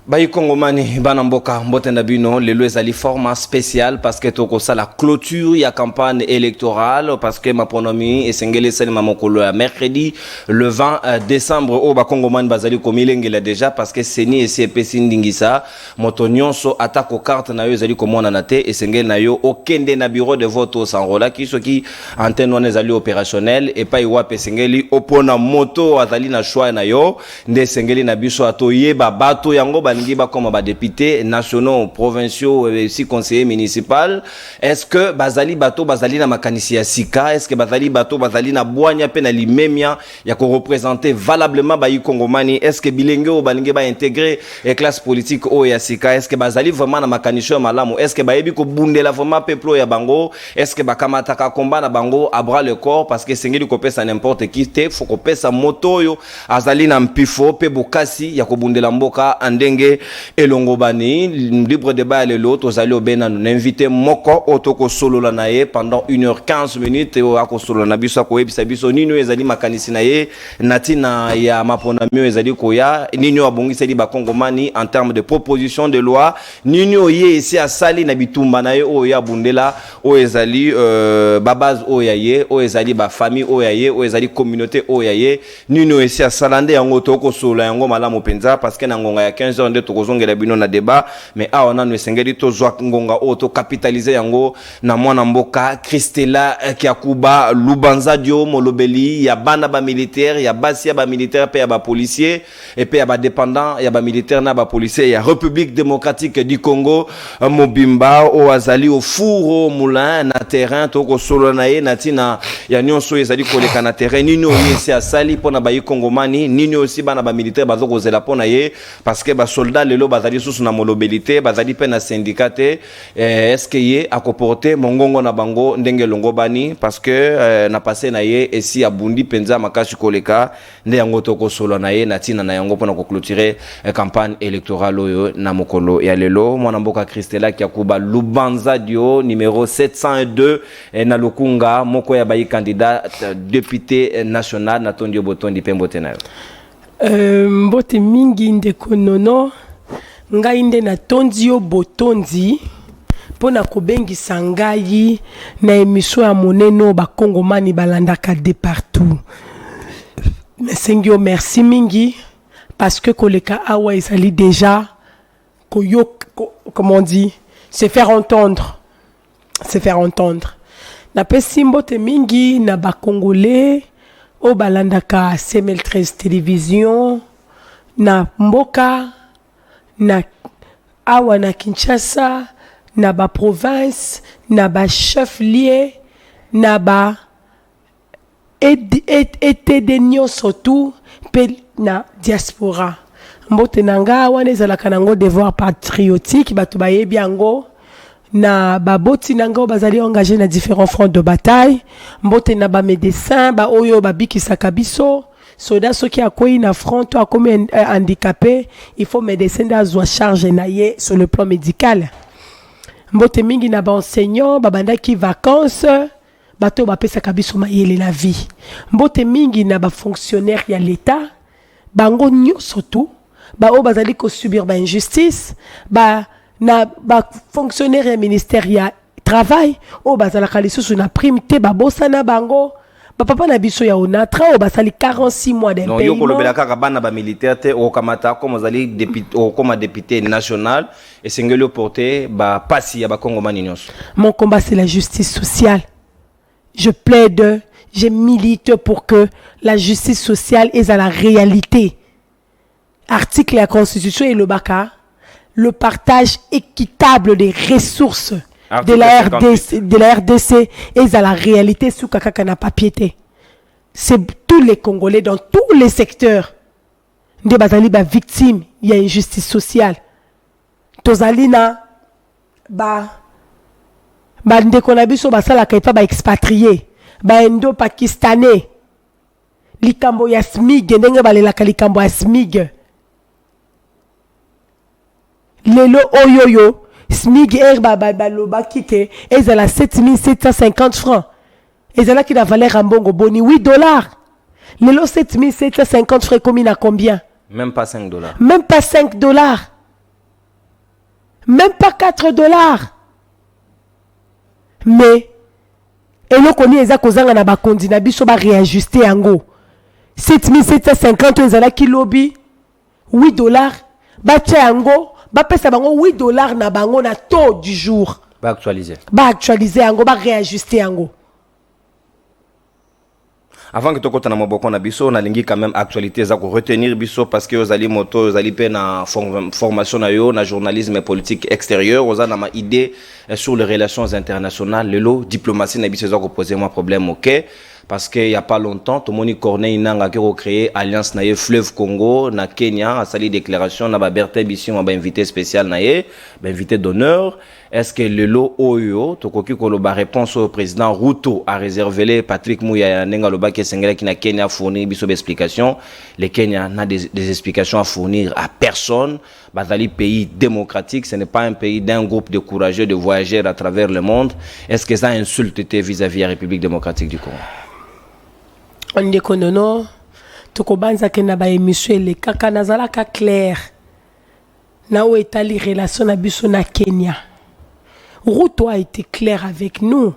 Bayi Kongomani Banamboka Mbotenda Bino lelo ezali format spécial parce que toko ça la clôture ya campagne électorale parce que ma pronomi esengeli sel mamokolo ya mercredi le 20 décembre au ba Kongomani bazali komilengela déjà parce que seni ECP sindingisa moto nyonso atako carte na yo ezali komona na te esengeli na yo okende na bureau de vote sanrola ki soki antenne wana ezali opérationnel et pas iwa pesengeli opona moto azali na choix na yo nde esengeli na biso atoyeba bato yango comme députés nationaux, provinciaux et aussi conseillers municipaux. Est-ce que Bazali Bato Bazali na makanisi ya sika? Est-ce que Bazali Bato Bazali na boanya pe na limemia ya ko représenter valablement Bayi Kongomani? Est-ce que Bilenge ou Balinge ba intégrer les classes politiques au ya sika? Est-ce que Bazali vraiment na makanisi ya malamu? Est-ce que Bayebi ko bundela vraiment peuple ya bango? Est-ce que Bakamata ka combat na bango à bras le corps parce que sengeli ko pesa n'importe qui te faut ko pesa moto yo azali na mpifo pe bokasi ya ko bundela mboka andenge Elongobani libre débat le lot aux alliés bena nous invité moko otoko solo la nae pendant 1h15 minutes et ako solo na biso ko ebisa biso nino ezali makanisi na ye natina ya mapona mio ezali koya nino abongisa di ba Kongomani en termes de proposition de loi nino ye ici a sali na bitumba na ye o ya bundela o ezali babaz o ya ye o ezali ba famille o ya ye o ezali communauté o ya ye nino ici a salande yango toko solo yango malamu penza parce que na ngonga ya 15h tokozongela bino na débat mais awana no esengeli to zwa ngonga auto capitaliser yango na mwana mboka Christela Kiakuba Lubanza Dio Molobeli ya bana ba militaire ya basi ya ba militaire pe ya ba policier et pe ya ba dépendant ya ba militaire na ba policier ya République démocratique du Congo Mobimba o azali au four moulin na terrain to ko solo na ye natina ya nyonso ezali koleka na terrain nino yesi asali pona ba Kongomani nino aussi bana ba militaire bazoko zela pona ye parce que ba soldats lelo bazali sous na molobelité bazali pe na syndicate est-ce que ye a comporté mongongo na bango ndenge longobani parce que na passé na ye esi abundi penza makashi koleka nde yango toko solo na ye natina na yango pona ko clôturer campagne électorale oyo na mokolo ya lelo mwana mboka Christela Kiakuba Lubanza Dio numéro 702 na Lukunga moko ya bayi candidat député national na Tondio Botondi Pembote na yo mbote mingi ndeko nono ngai nde na Tondio Botondi pona kobengisa ngai na émission ya moneno ba Kongomani balandaka de partout. Sengio merci mingi parce que koleka awa ezali déjà comment on dit se faire entendre na pesi mbote mingi na ba Congolais o balandaka CML13 télévision na mboka na awa na Kinshasa na ba province na ba chef lié na ba été de nyonso tout pe na diaspora mbote nanga wana ezalaka nango devoir patriotique bato bayebi yango na baboti nanga bazali engagé na différents fronts de bataille mbote na ba médecin ba oyo babikisaka biso soda soki akoyi na front to akomi handicapé il faut médecin d'azwa charge na ye sur le plan médical mbote mingi na ba enseignant babandaki vacances bato bapesaka biso mayele la vie mbote mingi na ba fonctionnaire ya l'état bango nyonso tout ba o bazali ko subir ba injustice ba na ba fonctionnaire ya ministère ya travail o bazalaka lisusu na prime te ba bosana bango ba papa na biso ya onatra o basali 46 mois d'impayement non yoko lobela kaka bana ba militaire te o kamata comme azali député o comme député national et sengeli porter ba pasi ya ba Kongomani nyonso. Mon combat c'est la justice sociale. Je plaide, je milite pour que la justice sociale est à la réalité. Article de la Constitution et le BACA, le partage équitable des ressources de la RDC est à la réalité sous Kakaka n'a pas piété. C'est tous les Congolais dans tous les secteurs. Des bazali ba victimes, il y a une justice sociale. Tozalina ba ndeko na biso basala kaipa ba expatrié, ba endo pakistanais. Likambo ya SMIG ndenge balelaka likambo ya SMIG. Lelo oyoyo SMIG loba kike ezala 7750 francs. Ezala qui la valeur en bongo boni $8. Lelo 7750 francs commis à combien? Même pas $5. Même pas $5. Même pas 4 dollars. Mais, et nous connaissons les gens qui ont biso ba réajuster yango. 7750 ezala ki lobby 8 dollars. Ba tia yango, ba pesa bango 8 dollars na bango na taux du jour. Ba actualiser. Ba actualiser yango, ba réajuster yango. Avant que tu aies un biso, on a quand même actualité za ko retenir biso parce que aux ali moto, aux ali pe na formation na yo, na journalisme et politique extérieur, aux na ma idée sur les relations internationales, le diplomatie na biso za ko poser moi problème OK. Parce qu'il n'y a pas longtemps, tout le monde Corneille Nanga qui a créé Alliance Naye Fleuve Congo, na Kenya, a sali déclaration, na Bertin Bisson, a invité spécial Naye, invité d'honneur. Est-ce que le lot OUO, Tokoki Koloba réponse au président Ruto a réservé Patrick Mouya Nenga Loba qui est qui na Kenya a fourni biso d'explications. Le Kenya n'a des explications à fournir à personne. Bazali pays démocratique, ce n'est pas un pays d'un groupe de courageux, de voyageurs à travers le monde. Est-ce que ça insulte vis-à-vis de la République démocratique du Congo? On dit que non, tokobanza ke na ba émission le kaka nazala ka clair. Na o etali relation na biso na Kenya. Ruto a été clair avec nous.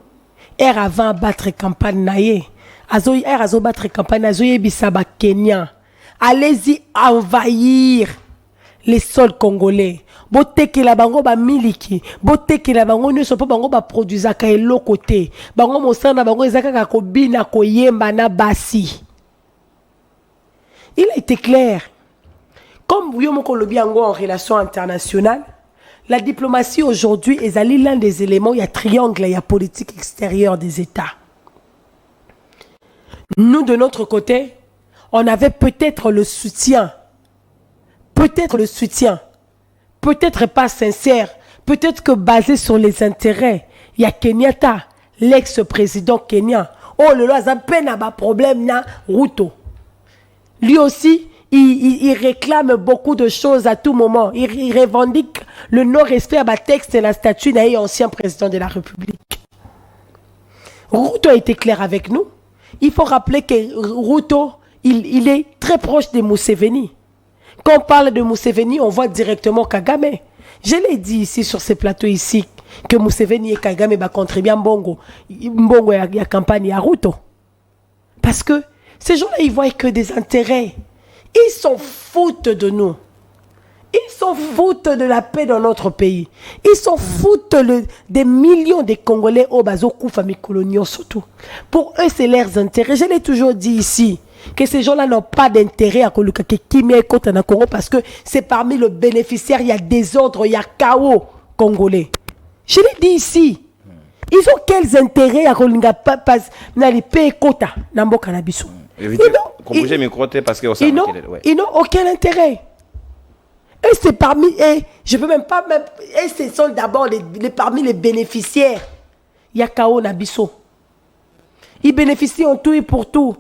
Er avant battre campagne naie. Azo battre campagne azo yebisa ba Kenya. Allez-y envahir les sols congolais. Boteki la bango ba miliki, boteki la bango ne so pa bango ba produisa ka eloko te. Bango mosana bango ezaka ka kobina koyemba na basi. Il a été clair. Comme Yomoko lobi yango en relation internationale, la diplomatie aujourd'hui est l'un des éléments, il y a triangle, il y a politique extérieure des États. Nous de notre côté, on avait peut-être le soutien. Peut-être pas sincère, peut-être que basé sur les intérêts. Il y a Kenyatta, l'ex-président kenyan. Oh, le loi a peine à problème na Ruto. Lui aussi, il réclame beaucoup de choses à tout moment. Il revendique le non-respect à ma texte et la statue d'un ancien président de la République. Ruto a été clair avec nous. Il faut rappeler que Ruto, il est très proche de Museveni. Quand on parle de Museveni, on voit directement Kagame. Je l'ai dit ici sur ces plateaux ici que Museveni et Kagame contribuent Mbongo à la campagne à Ruto. Parce que ces gens-là, ils voient que des intérêts. Ils s'en foutent de nous. Ils s'en foutent de la paix dans notre pays. Ils s'en foutent des millions de Congolais au Bazokou, famille coloniale surtout. Pour eux, c'est leurs intérêts. Je l'ai toujours dit ici. Que ces gens-là n'ont pas d'intérêt à Koluka Kimi et Kota na Congo parce que c'est parmi le bénéficiaire, il y a désordre, il y a chaos congolais. Je l'ai dit ici. Ils ont quels intérêts à Koluka Nali Pe Kota Nambo Kanabiso? Ils n'ont aucun intérêt. Et c'est parmi eux, je peux même pas, et ce sont d'abord parmi les bénéficiaires. Il y a chaos Nabiso. Ils bénéficient en tout et pour tout.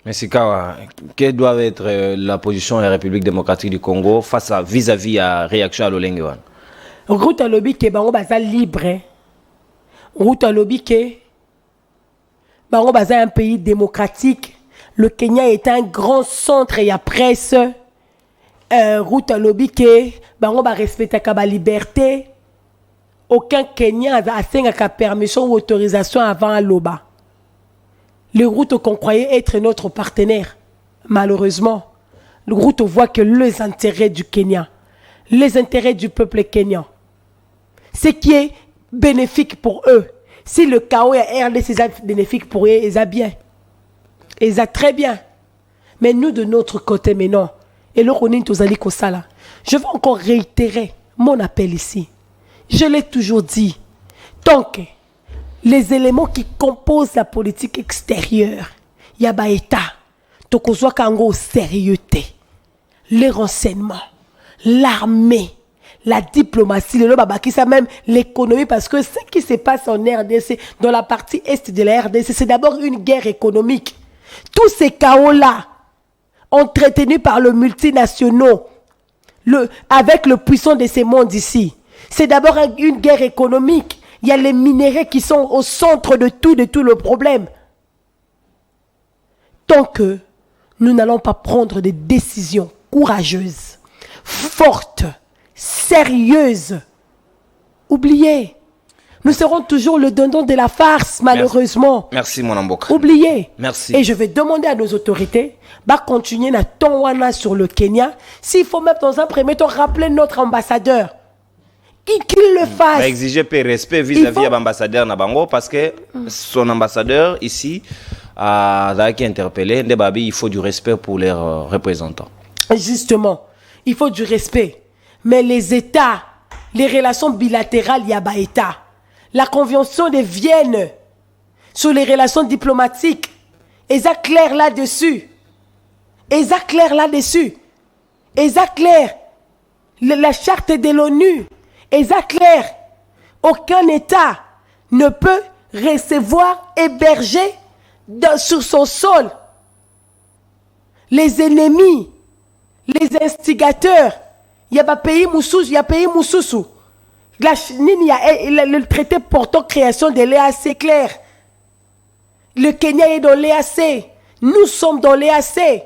Mais Sikawa, quelle doit être la position de la République démocratique du Congo face à vis-à-vis à la réaction à l'Olengwan? Route à lobby que bango baza libre. Route à lobby que bango baza un pays démocratique. Le Kenya est un grand centre et à presse. Route à lobby que bango ba respecte la liberté. Aucun Kenyan a la permission ou autorisation avant l'OBA. Le Ruto qu'on croyait être notre partenaire, malheureusement, le Ruto voit que les intérêts du Kenya, les intérêts du peuple kenyan, ce qui est bénéfique pour eux. Si le chaos est RDC, c'est bénéfique pour eux, ils ont bien. Ils ont très bien. Mais nous, de notre côté, mais non. Et là, on est tous allés comme ça là. Je veux encore réitérer mon appel ici. Je l'ai toujours dit. Tant que les éléments qui composent la politique extérieure, il y a ba État, tokozwa kango sérieuxté, les renseignements, l'armée, la diplomatie, le babaki, ça même l'économie, parce que ce qui se passe en RDC, dans la partie est de la RDC, c'est d'abord une guerre économique. Tous ces chaos-là, entretenus par le multinationaux, avec le puissant de ces mondes ici, c'est d'abord une guerre économique. Il y a les minéraux qui sont au centre de tout le problème. Tant que nous n'allons pas prendre des décisions courageuses, fortes, sérieuse. Oubliez. Nous serons toujours le dindon de la farce, malheureusement. Merci, mon Amboka. Oubliez. Merci. Et je vais demander à nos autorités de continuer à Tonwana sur le Kenya. S'il faut même dans un premier temps rappeler notre ambassadeur. Qu'il le fasse. Exiger respect vis-à-vis de l'ambassadeur Nabango parce que son ambassadeur ici a interpellé. Il faut du respect pour leurs représentants. Justement, il faut du respect. Mais les États, les relations bilatérales, il y a des États. La convention de Vienne sur les relations diplomatiques, ils sont clairs là-dessus. Ils sont clairs là-dessus. Ils sont clairs. La charte de l'ONU, ils sont clairs. Aucun État ne peut recevoir, héberger sur son sol les ennemis, les instigateurs. Il y a pas pays Moussous, il y a pays Moussous. Le traité portant création de l'EAC clair. Le Kenya est dans l'EAC. Nous sommes dans l'EAC.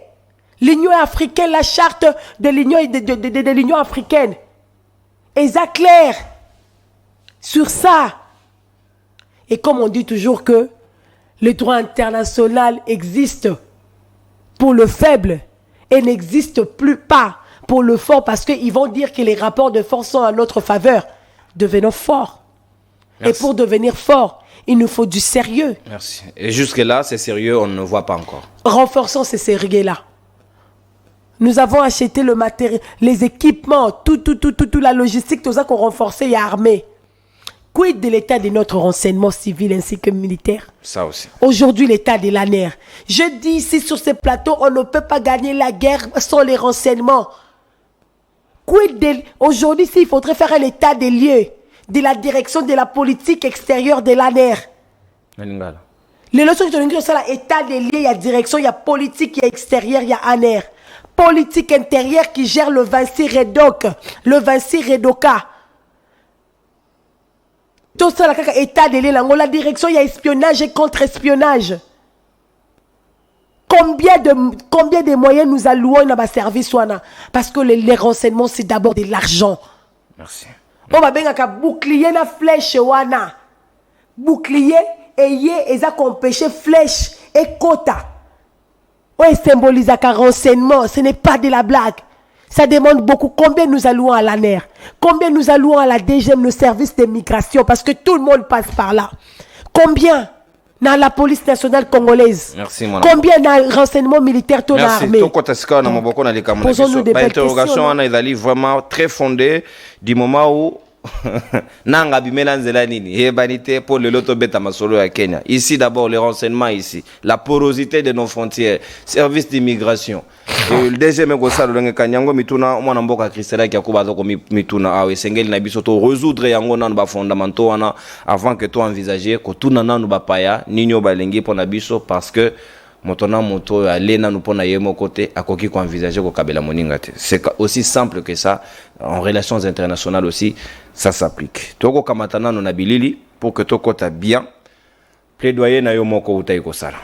L'Union africaine, la charte de l'Union africaine. Et ça clair sur ça. Et comme on dit toujours que le droit international existe pour le faible et n'existe plus pas pour le fort parce qu'ils vont dire que les rapports de force sont à notre faveur. Devenons forts. Merci. Et pour devenir fort, il nous faut du sérieux. Merci. Et jusque-là, c'est sérieux, on ne voit pas encore. Renforçons ces sérieux-là. Nous avons acheté le matériel, les équipements, toute la logistique, tout ça qu'on renforçait et armé. Quid de l'état de notre renseignement civil ainsi que militaire? Ça aussi. Aujourd'hui, l'état de l'ANER. Je dis ici sur ces plateaux, on ne peut pas gagner la guerre sans les renseignements. Aujourd'hui, il faudrait faire un état des lieux de la direction de la politique extérieure de l'ANER. Les leçons qui sont ça, l'état des lieux, il y a direction, il y a politique, il y a extérieur, il y a ANER. Politique intérieure qui gère le Vinci Redoc, le Vinci Redoka. Tout ça, l'état des lieux, la direction, il y a espionnage et contre-espionnage. Combien de moyens nous allouons dans le service? Parce que les renseignements, c'est d'abord de l'argent. Merci. On va bien bouclier na flèche wana. Bouclier et ça qu'on pêche flèche et quota. On symbolise un renseignement, ce n'est pas de la blague. Ça demande beaucoup. Combien nous allouons à l'ANER? Combien nous allouons à la DGM, le service de migration? Parce que tout le monde passe par là. Combien dans la police nationale congolaise? Merci, mon combien dans le renseignement militaire tout l'armée? Posons-nous des interrogations. On est vraiment très fondée du moment où nanga bimela nzela nini ebanité pour le loto beta masolo ya Kenya. Ici d'abord les renseignements ici, la porosité de nos frontières, service d'immigration. Le deuxième gosalo longe kanyango mituna mwana mboka Christela ki akubaza ko mituna awe sengeli na biso to résoudre yango nan ba fondamentaux wana avant que to envisager ko tuna nanu ba paya ninyo balengi pona biso parce que motona moto alena nous pona yemo côté akoki ko envisager ko kabela moninga te. C'est aussi simple que ça. En relations internationales aussi, ça s'applique. Toko kamatana no nabilili pour que toko ta bien plaidoyer na yo moko utai ko sala.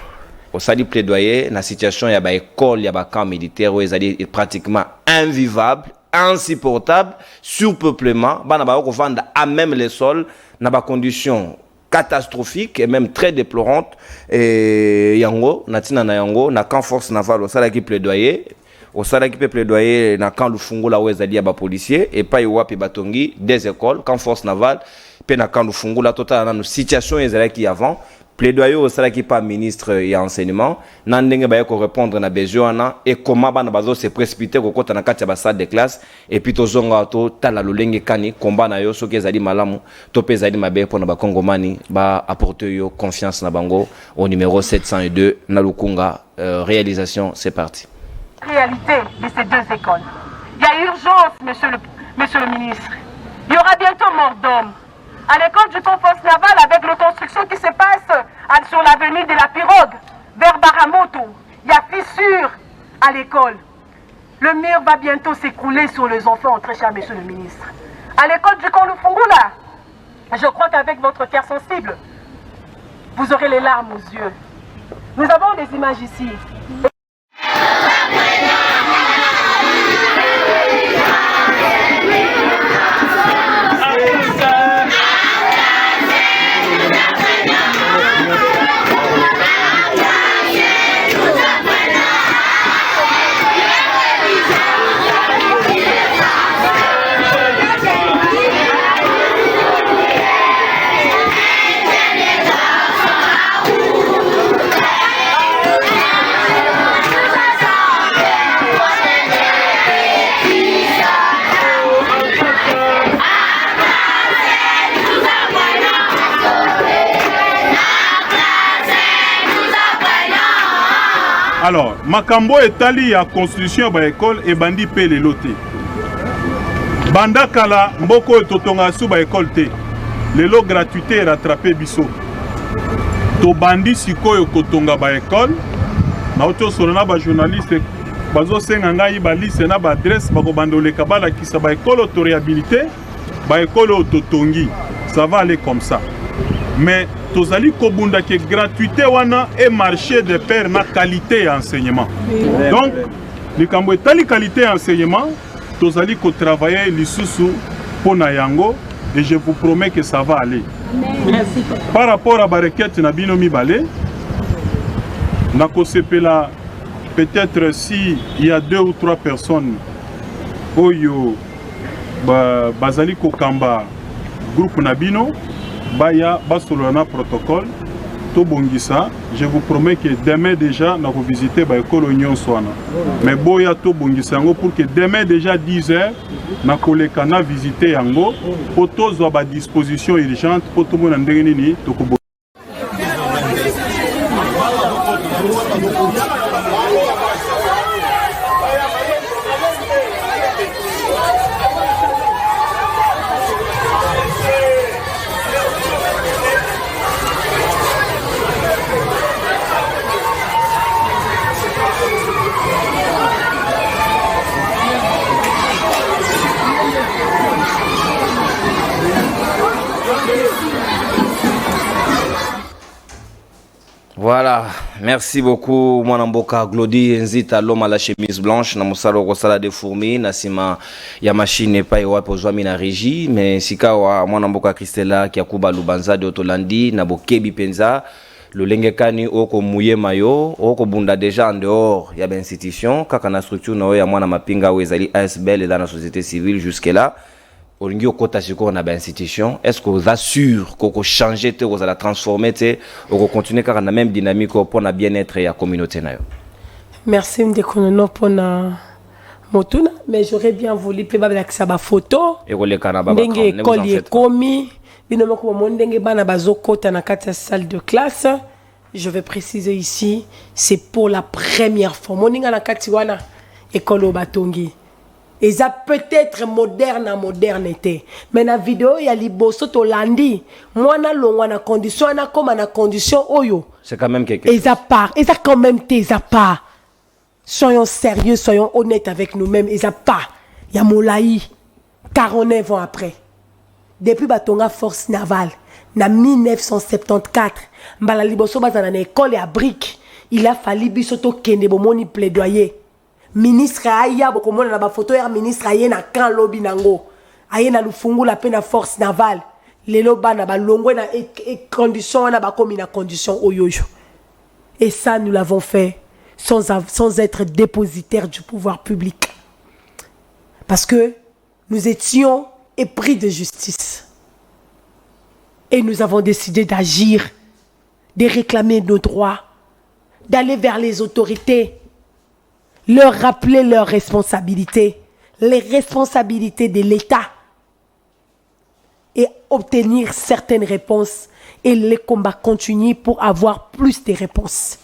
Au sali plaidoyer na situation ya ba école ya ba camp militaire où ils pratiquement invivable, insupportable, surpeuplement, bana ba ko vanda à même les sols na ba conditions catastrophiques et même très déplorantes et yango natina na yango na camp force navale au sala qui plaidoyer au sala qui peut plaidoyer na camp Lufungu la wezali ya ba policier et pas yowapi batongi des écoles camp force navale pe na camp Lufungu la totale na situation ezala qui avant plaidoyer au sala qui pas ministre et enseignement na ndenge ba ko répondre na besoin et comment bana bazo se précipiter ko kota na kati ba salle de classe et puis to zonga to tala lolenge kani combat na yo soki ezali malamu to pe ezali mabe pona ba kongomani ba apporter yo confiance na bango au numéro 702 na Lukunga. Réalisation, c'est parti. Réalité de ces deux écoles. Il y a urgence, monsieur le ministre. Il y aura bientôt mort d'homme. À l'école du camp force navale, avec la construction qui se passe sur l'avenue de la Pirogue, vers Baramoto, il y a fissure à l'école. Le mur va bientôt s'écrouler sur les enfants, très cher monsieur le ministre. À l'école du camp Lufungula, je crois qu'avec votre cœur sensible, vous aurez les larmes aux yeux. Nous avons des images ici. Alors, makambo etali ya construction ba école et bandi pe les loté. Banda kala mboko totonga su ba école te. Lelo gratuité rattrapé biso. To bandi sikoyo kotonga ba école. Na oto solona ba journaliste bazo senga ngai ba liste na ba adresse ba ko bandole kabala ki sa ba école auto réhabilité, ba école auto tongi. Ça va aller comme ça. Mais tozali kobunda ke gratuité wana et marché de pair na qualité enseignement. Donc likambo etali qualité enseignement, tozali ko travailler lisusu pona yango et je vous promets que ça va aller. Merci. Par rapport à Barequette na bino mibale, na kosepela peut-être si il y a 2 ou 3 personnes oyo bazali kokamba groupe nabino baya basolana protocole to bongisa. Je vous promets que demain déjà na ko visiter ba école Union Swana. Mais boya to bongisa yango pour que demain déjà 10h na koleka na visiter yango pour tozo ba disposition urgente pour tout monde ndenge nini to ko. Voilà, merci beaucoup Mwanamboka Glody Nzita l'homme à la chemise blanche na musalo kosala de fourmi na sima ya machine pa yo wapo zwa mina régie mais sikawa Mwanamboka Christella ki akuba Lubanza de Otolandi na bokebi penza lolenge kani oko muye mayo oko bunda déjà en dehors ya ba institution kaka na structure na ya mwana mapinga wezali ASBL dans la société civile jusque là. Olingi okota siko na ba institution, est-ce que vous assure qu'on changer te vous allez transformer te ou continuer car na même dynamique pour na bien-être ya communauté na yo. Merci m'dekonono pour na motuna mais j'aurais bien voulu pe ba la sa ba photo et ko le kana ba ndenge collier komi bino moko mo ndenge bana bazokota na kati ya salle de classe. Je vais préciser ici, c'est pour la première fois moninga na kati wana école batongi. Et ça peut-être moderne en modernité. Mais la vidéo, il y a liboso to landi. Moi, na longa na condition, na comme na condition oyo. C'est quand même quelque chose. Et ça part. Et ça quand même t'es à part. Soyons sérieux, soyons honnêtes avec nous-mêmes. Et ça part. Il y a Moulaï. 49 ans après. Depuis Batonga Force Navale. Na 1974. Mbala liboso bazana na école à briques. Il a fallu bisoto kende bomoni plaidoyer. Ministre aya bokomona na ba photo ya ministre aye na kan lobby nango aye na lufungu la pe na force navale lelo bana ba longwe na condition na ba komi na condition oyoyo. Et ça nous l'avons fait sans être dépositaire du pouvoir public parce que nous étions épris de justice et nous avons décidé d'agir, de réclamer nos droits, d'aller vers les autorités, leur rappeler leurs responsabilités, les responsabilités de l'État et obtenir certaines réponses et les combats continuent pour avoir plus de réponses.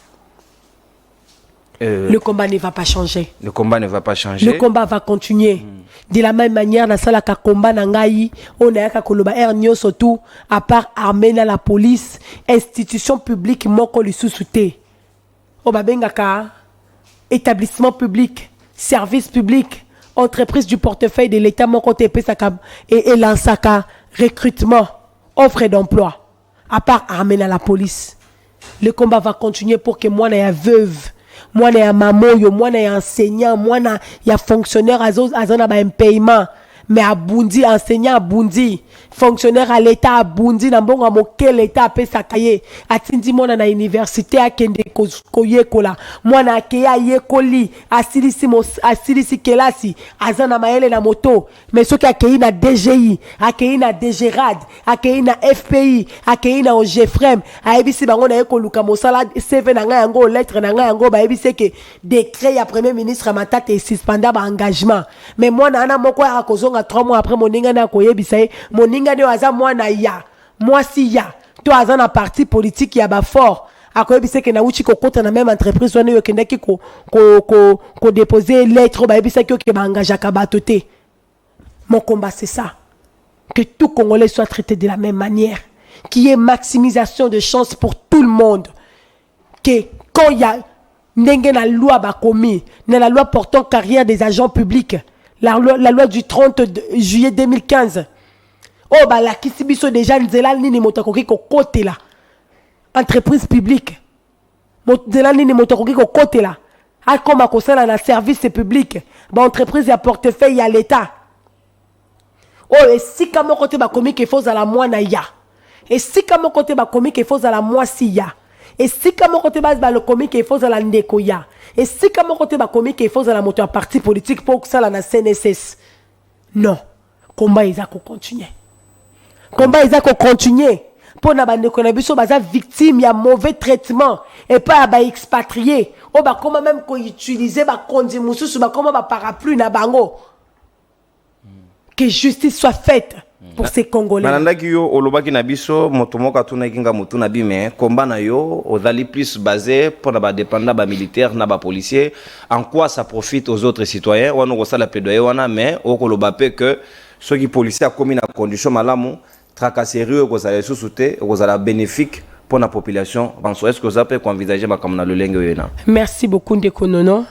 Le combat ne va pas changer. Le combat ne va pas changer. Le combat va continuer. De la même manière, na sala ka combat na ngai, on a ka koloba ernyo surtout à part armée na la police, institution publique moko lisusu te. O babenga ka établissement public, service public, entreprise du portefeuille de l'État, mon côté et l'ansaka, recrutement, offre d'emploi, à part armée dans la police. Le combat va continuer pour que moi, na veuve, moi, na maman, moi, na enseignant, moi, na fonctionnaire, azona ba un paiement. Mais à Bundi, enseignant à Bundi, fonctionnaire à l'État à Bundi, n'a bon à moquer l'État à Pesakaye, à Tindi Mona na université à Kende Koyekola, moi na Keya Yekoli, à Silisi Kelasi, à Zana Maele na moto, mais ceux qui a Keyi na DGI, à Keyi na DGRAD, à Keyi na FPI, à Keyi na OGFREM, à Ebisi Bango na Ekoluka Mosala, CV na Ngayango, lettre na Ngayango, ba Ebisi ke décret ya premier ministre à Matate et suspendable engagement. Mais moi na ana moko à Kozonga 3 mois après moninga na koyebisa moninga de aza moi na ya moi si ya to aza na parti politique ya ba fort akoyebisa ke na uchi ko kota na même entreprise wana yo kendaki ko déposer lettre ba yebisa ki ke ba engagé ka bato te. Mon combat c'est ça, que tout Congolais soit traité de la même manière, qu'il y ait maximisation de chances pour tout le monde, que quand il y a la loi bakomi, la loi portant carrière des agents publics, la loi du 30 juillet 2015, oh bah la kisibiso déjà nzela nini motakoki ko côté là, entreprise publique, nzela nini motakoki ko côté là, a comme akosala na service public, bah entreprise ya portefeuille ya l'État. Oh, et si comme côté bakomi qu'il faut à la moi na ya, et si comme côté bakomi qu'il faut à la moi si ya. Et si comme côté base le comique il faut à la ndekoya, et si comme côté ba comique il faut à la moteur parti politique pour que ça la CNSS. Non, combat ils a continuer. Combat ils a continuer pour na bande ko na biso baza victime ya mauvais traitement et pas ba expatrié. O ba comment même ko utiliser ba kondi mususu ba comment ba parapluie na bango. Que justice soit faite pour ces Congolais. Manandaki yo olobaki na biso motomoka tuna kinga mutu na bime combat na yo ozali plus basé pour na ba dépendant ba militaire na ba policier, en quoi ça profite aux autres citoyens wana ko sala plaidoyer wana mais okoloba pe que ceux qui policiers a commis na condition malamu tracasserie ko sala sous-souté ko sala bénéfique pour la population. Est-ce que vous avez envisagé makamna le lenge yena? Merci beaucoup ndeko nono.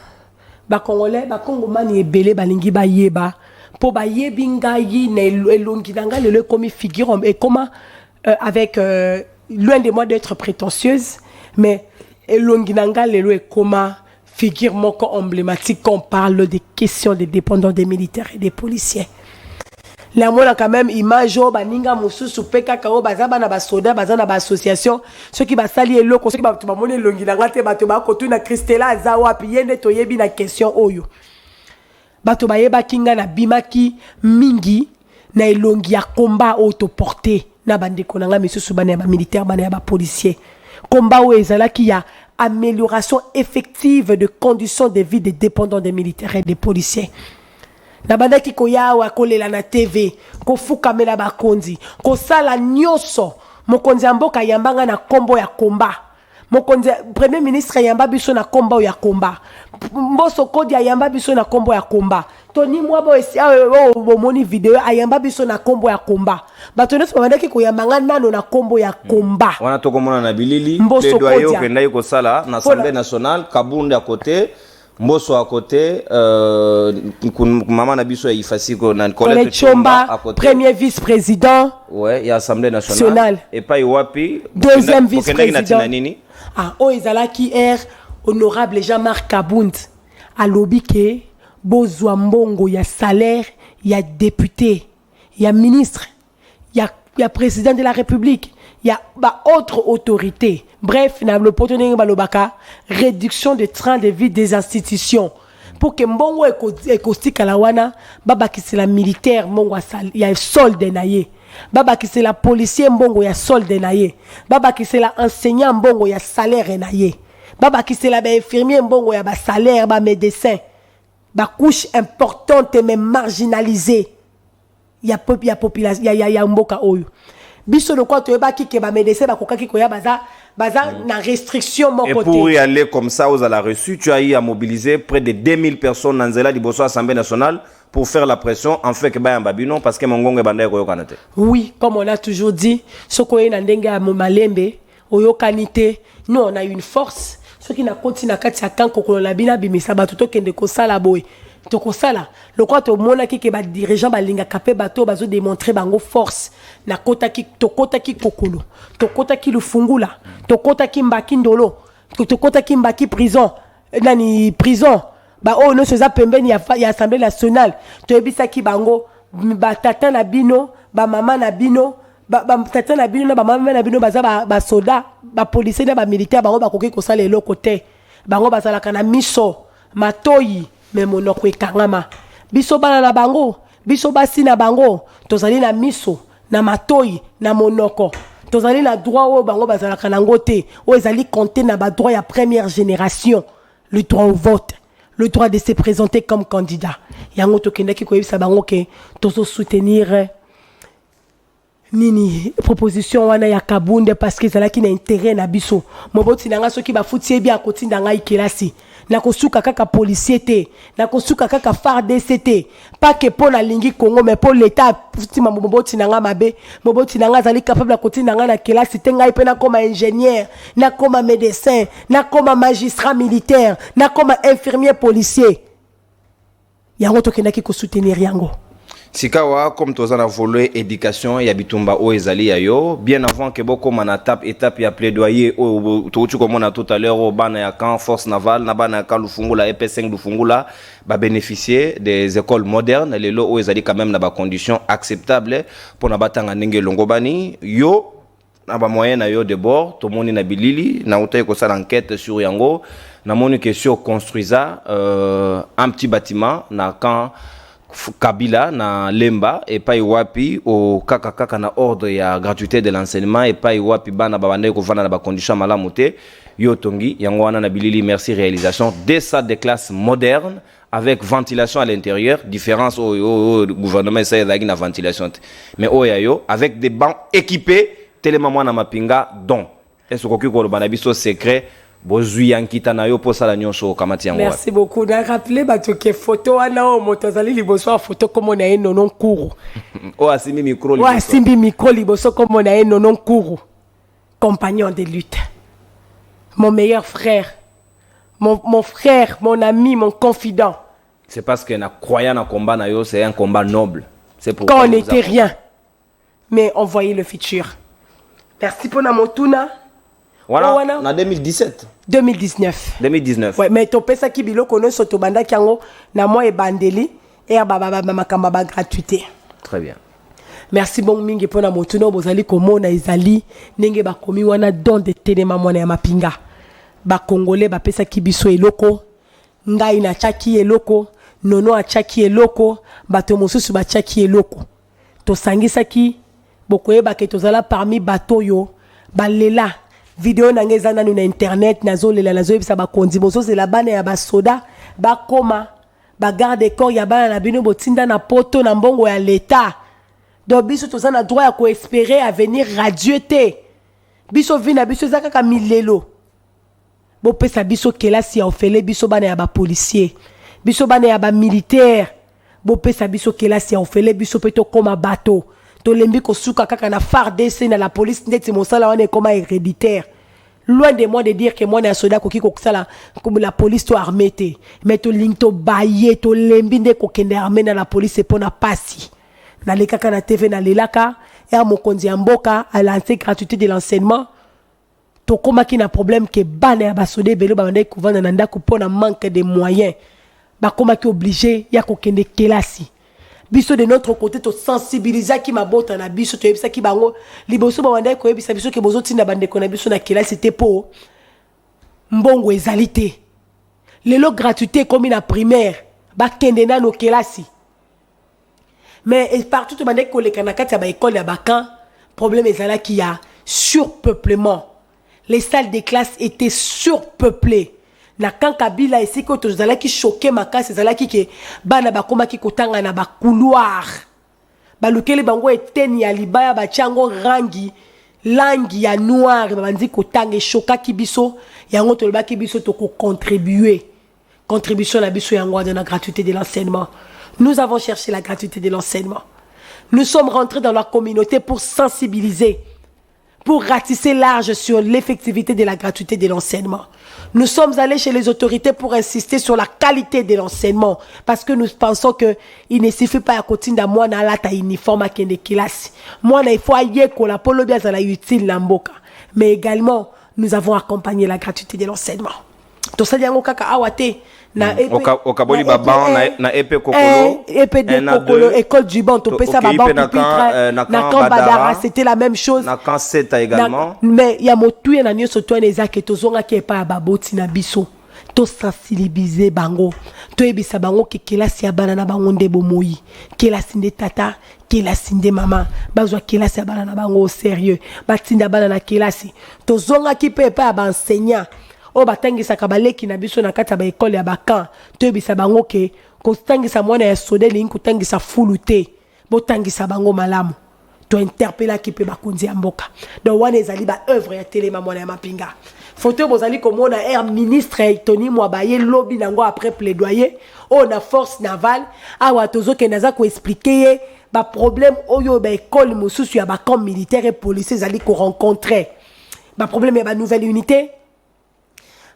Ba Congolais ba Congomani ebele balingi ba yeba pour ba yebinga yi na elongi nanga le comme figure et comment avec loin de moi d'être prétentieuse mais elongi nanga le comment figure moko emblématique quand on parle des questions des dépendants des militaires et des policiers. La mona quand même image o baninga mususu peka ka o bazaba na ba soda bazana ba association ceux qui ba sali eloko ceux qui ba mona elongi nanga te bato ba ko tuna Christella azawa pi yende to yebi na question oyo. Bato bayeba kinga na bimaki mingi na elongi ya combat autoporté na bandeko nanga misusu bana ba militaire bana ba policier combat où ezala qui a amélioration effective de conditions de vie des dépendants des militaires et des policiers na bandaki ko yawa kolela na TV ko fukamela bakonzi ko sala nyoso mokonzi mboka yambanga na kombo ya combat mokonzi premier ministre yamba biso na kombo ya combat mboso kodi ayamba biso na kombo ya combat Tony Mwabo esi moni video ayamba biso na kombo ya combat bato neso babandaki ko yambanga nano na kombo ya combat wana tokomona na bilili plaidoyer okenda yiko sala na Assemblée nationale Kabunda à côté Mboso à côté maman na biso ya ifasiko na Colette Chomba à côté premier vice-président ouais il y a Assemblée nationale et pas Iwapi deuxième vice-président ah oh ezalaki honorable Jean-Marc Kabund à l'obike bozwa mbongo ya salaire ya député ya ministre ya président de la République ya ba autre autorité bref na le potoneng balobaka réduction de train de vie des institutions pour que mbongo ekostika la wana baba kisela militaire mbongo ya solde na ye baba kisela policier mbongo ya solde na ye baba kisela enseignant mbongo ya salaire na ye baba kisela ba infirmier mbongo ya ba salaire ba médecin ba couche importante mais marginalisée ya population ya mboka oyo biso le quoi to ebaki ke ba médecin ba kokaki ko ya baza na restriction mon côté. Et pour y aller comme ça aux à la reçu, tu as eu à mobiliser près de 2000 personnes dans Zela di Bosso Assemblée nationale pour faire la pression en fait que ba mbabino parce que mongongo banda ko yokanate. Oui, comme on a toujours dit, sokoye na ndenge ya malembe oyokanite, nous on a une force. Ceux qui na continue kati ya kanko ko na bina bimisa bato to kende ko sala boy. Toko sala le quoi to mona ki ke ba dirigeant balinga kapé bato bazo démontrer bango force na kota ki kokolo to kota ki lufungula to kota ki mbaki ndolo to kota ki mbaki prison nani prison ba oh no seza pembeni ya Assemblée nationale to ebisa ki bango ba tata na bino ba mama na bino ba tata na bino na ba mama na bino baza ba soda ba policier na ba militaire bango ba koki ko sala eloko te bango bazala kana miso matoyi mais monoko ekangama biso bana na bango biso basi na bango tozali na miso na matoyi na monoko tozali na droit o bango bazala kanango te o ezali compter na ba droit ya première génération le droit au vote le droit de se présenter comme candidat yango tokendaki ko yebisa bango ke tozo soutenir nini proposition wana ya Kabunde parce que ça là qui n'a intérêt na biso moboti nanga soki ba futie bien côté ndanga ikelasi na kosuka kaka policier te na kosuka kaka FARDC te pas que pour la lingi Congo mais pour l'état futi moboti nanga mabe moboti nanga zali capable côté ndanga na kelasi te ngai pe na comme ingénieur na comme médecin na comme magistrat militaire na comme infirmier policier yango to kenda ki ko soutenir yango. Sikawa comme tous en a volé éducation ya bitumba o ezali ya yo bien avant que beaucoup mana étape ya plaidoyer o tu comme on a tout à l'heure au bana ya camp force navale na bana ka Lufungula EP5 Lufungula ba bénéficier des écoles modernes les lo o ezali quand même na ba conditions acceptables pour na batanga ndenge longobani yo na ba moyen na yo de bord to moni na bilili na utai ko sala enquête sur yango na moni question construisa un petit bâtiment na camp Kabila na Lemba et pas wapi au kaka na ordre ya gratuité de l'enseignement et pas wapi bana babande ko vana na ba condition malamu te yo tongi yango wana na bilili merci réalisation des salles de classe modernes avec ventilation à l'intérieur différence au gouvernement ça y a na ventilation mais yo avec des bancs équipés tellement moi na mapinga donc est-ce que ko bana biso secret merci beaucoup. On a rappelé que photo ana motozali liboso photo comme on a nonon cours. Oh asimbi micro liboso. Oh asimbi micro liboso comme on a nonon cours. Compagnon de lutte. Mon meilleur frère. Mon frère, mon ami, mon confident. C'est parce que na croyant na combat na yo, c'est un combat noble. C'est pour quand on n'était rien. Mais on voyait le futur. Merci pour na motuna. Voilà, en 2017. 2019. Ouais, mais tu pesa ki biloko no soto banda kiango na moi e bandeli et makamba ba gratuité. Très bien. Merci bon mingi pona motuno bozali komona ezali nenge ba komi wana don de telema mwana ya mapinga. Ba congolais ba pesa ki biso eloko ngai na chaki eloko nono a chaki eloko bato mosusu ba chaki eloko. To sangisa ki bokoyeba ke tozala parmi bato yo balela vidéo na ngeza na internet nazolela nazoyebisa ba kondi bozo c'est la bana ya ba soda ba koma ba garde corps ya bana na bino botinda na poto na mbongo ya l'état donc biso toza na droit ya ko espérer avenir radieux te biso vina biso zaka ka milelo bo pesa biso kelasi ya ofele biso bana ya ba policier biso bana ya ba militaire bo pesa biso kelasi ya ofele biso peto koma bato to lembi ko suka kaka na FARDC na la police ndeti mosala wana koma héréditaire. Loin de moi de dire que moi na soda ko kiko kusala comme la police to armée te mais to ling to baye to lembi nde ko kende armée na la police pour na pasi na le kaka na TV na lelaka et mon konzi ya mboka à lancer gratuité de l'enseignement to koma ki na problème que bana ya basode belo ba ndai ko vanda na ndako pona manque de moyens ba koma ki obligé ya ko kende kelasi. Biso de notre côté to sensibiliser ki mabota na biso to yebisa ki bango liboso ba wanda ko yebisa biso ke bozo tinda bande ko na biso na kelasi te po mbongo ezalité lelo gratuité comme na primaire ba kende na no kelasi mais partout to bande ko le kana kati ba école ya bakan problème ezala ki ya surpeuplement les salles de classe étaient surpeuplées na kan Kabila ici que tozala ki choqué makasi ezala ki ke bana bakoma ki kotanga na ba couloir balukeli bango eteni ya libaya ba chango rangi ya noir bandi kotanga choka ki biso yango toloba ki biso to ko contribuer contribution na biso yango de la gratuité de l'enseignement. Nous avons cherché la gratuité de l'enseignement. Nous sommes rentrés dans leur communauté pour sensibiliser, pour ratisser large sur l'effectivité de la gratuité de l'enseignement. Nous sommes allés chez les autorités pour insister sur la qualité de l'enseignement parce que nous pensons qu'il ne suffit pas à continuer à moi na lata uniforme à kende kilasi. Moi il faut ailler que la polo bien ça la utile namboka. Mais également nous avons accompagné la gratuité de l'enseignement. To ça yango kaka awate na okaboli baban na epe kokolo epe de kokolo école du banc to pesa baban pupitre na kan badara c'était la même chose na kan seta également mais ya motu ya na nyoso to eza ke to zonga ke pa baboti na biso to sensibiliser bango to ebisa bango ke kelasi ya bana na bango nde bomoyi kelasi nde tata kelasi nde mama bazwa kelasi ya bana na bango au sérieux batinda bana na kelasi to zonga ki pe pa ba enseignant o batangisa kabaleki na biso na kata ba école ya bakan to ebisa bango ke ko tangisa mwana ya sodeli ko tangisa fulute bo tangisa bango malamu to interpella qui peut bakonzi ya mboka donc wana ezali ba œuvre ya telema mwana ya mapinga photo bozali komona air ministre Tony Mwabaye lobby nango après plaidoyer on a force navale awa tozoke naza ko expliquer ba problème oyo ba école mosusu ya ba camp militaire et policier ezali ko rencontrer ba problème ya ba nouvelle unité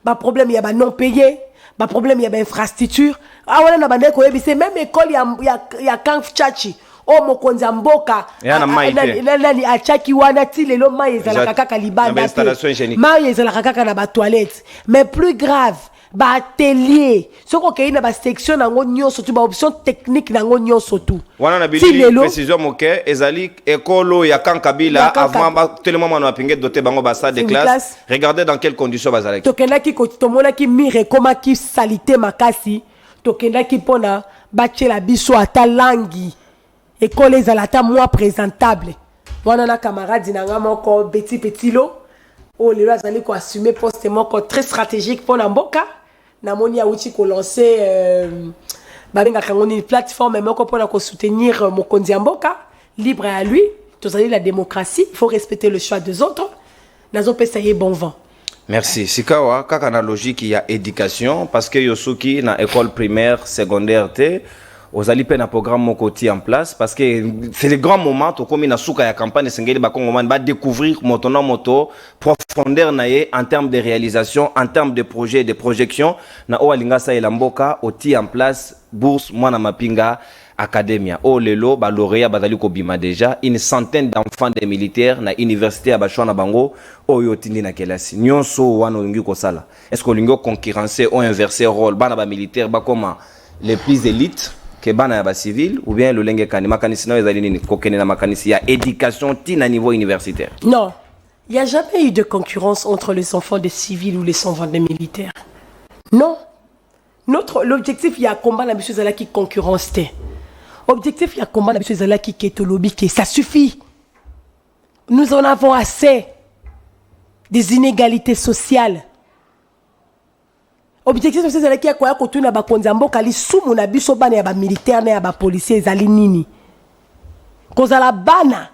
ba problème ya ba non payé ba problème ya ba infrastructure awana na bande ko yebise même école ya Camp Chachi o mokonza mboka nani achaki wana ti lelo mai ezalaka kaka libanda mai ezalaka kaka na ba toilette mais plus grave ba atelier soko ke ina ba section nango nyonso tu ba option technique nango nyonso tu wana na bili précision moke ezali ekolo ya Kankabila avant ba tellement mwana pingue doté bango ba salle de classe regardez dans quelles conditions bazalaki to kendaki ko tomona ki mire koma ki salité makasi to kendaki pona bachela biso ata langi école ezalata moins présentable wana na camarade nanga moko petit lo o lelo azali ko assumer poste moko très stratégique pour na mboka na moni ya uti ko lancer babenga kangoni plateforme moko pour na ko soutenir mokonzi ya mboka libre à lui tozali la démocratie il faut respecter le choix des autres nazo pesa ye bon vent. Merci. Sikawa kaka na logique ya éducation parce que yosuki na école primaire secondaire te ozali pe na programme mokoti en place parce que c'est le grand moment to komi na suka ya campagne sengeli ba kongoman ba découvrir moto na moto profondeur na ye en termes de réalisation en termes de projets de projections na o alinga sa elamboka oti en place bourse mwana mapinga academia o lelo ba lauréat bazali ko bima déjà une centaine d'enfants des militaires na université ya bashwana bango o yotindi na kelasi nyonso wana ngi ko sala est-ce que lingo concurrencer ou inverser rôle bana ba militaire ba comment les plus élites que bana ba civil ou bien le lenge kani makanisi na ezali nini kokene na makanisi ya éducation tina niveau universitaire? Non, il y a jamais eu de concurrence entre les enfants des civils ou les enfants des militaires. Non. L'objectif il y a combat la monsieur Zala qui concurrence té. Objectif il y a combat la monsieur Zala qui lobby qui ça suffit. Nous en avons assez des inégalités sociales. Objectif c'est ça qui a quoi ko tuna ba konzambo kali sumu na biso bana ya ba militaire na ya ba policier ezali nini kozala bana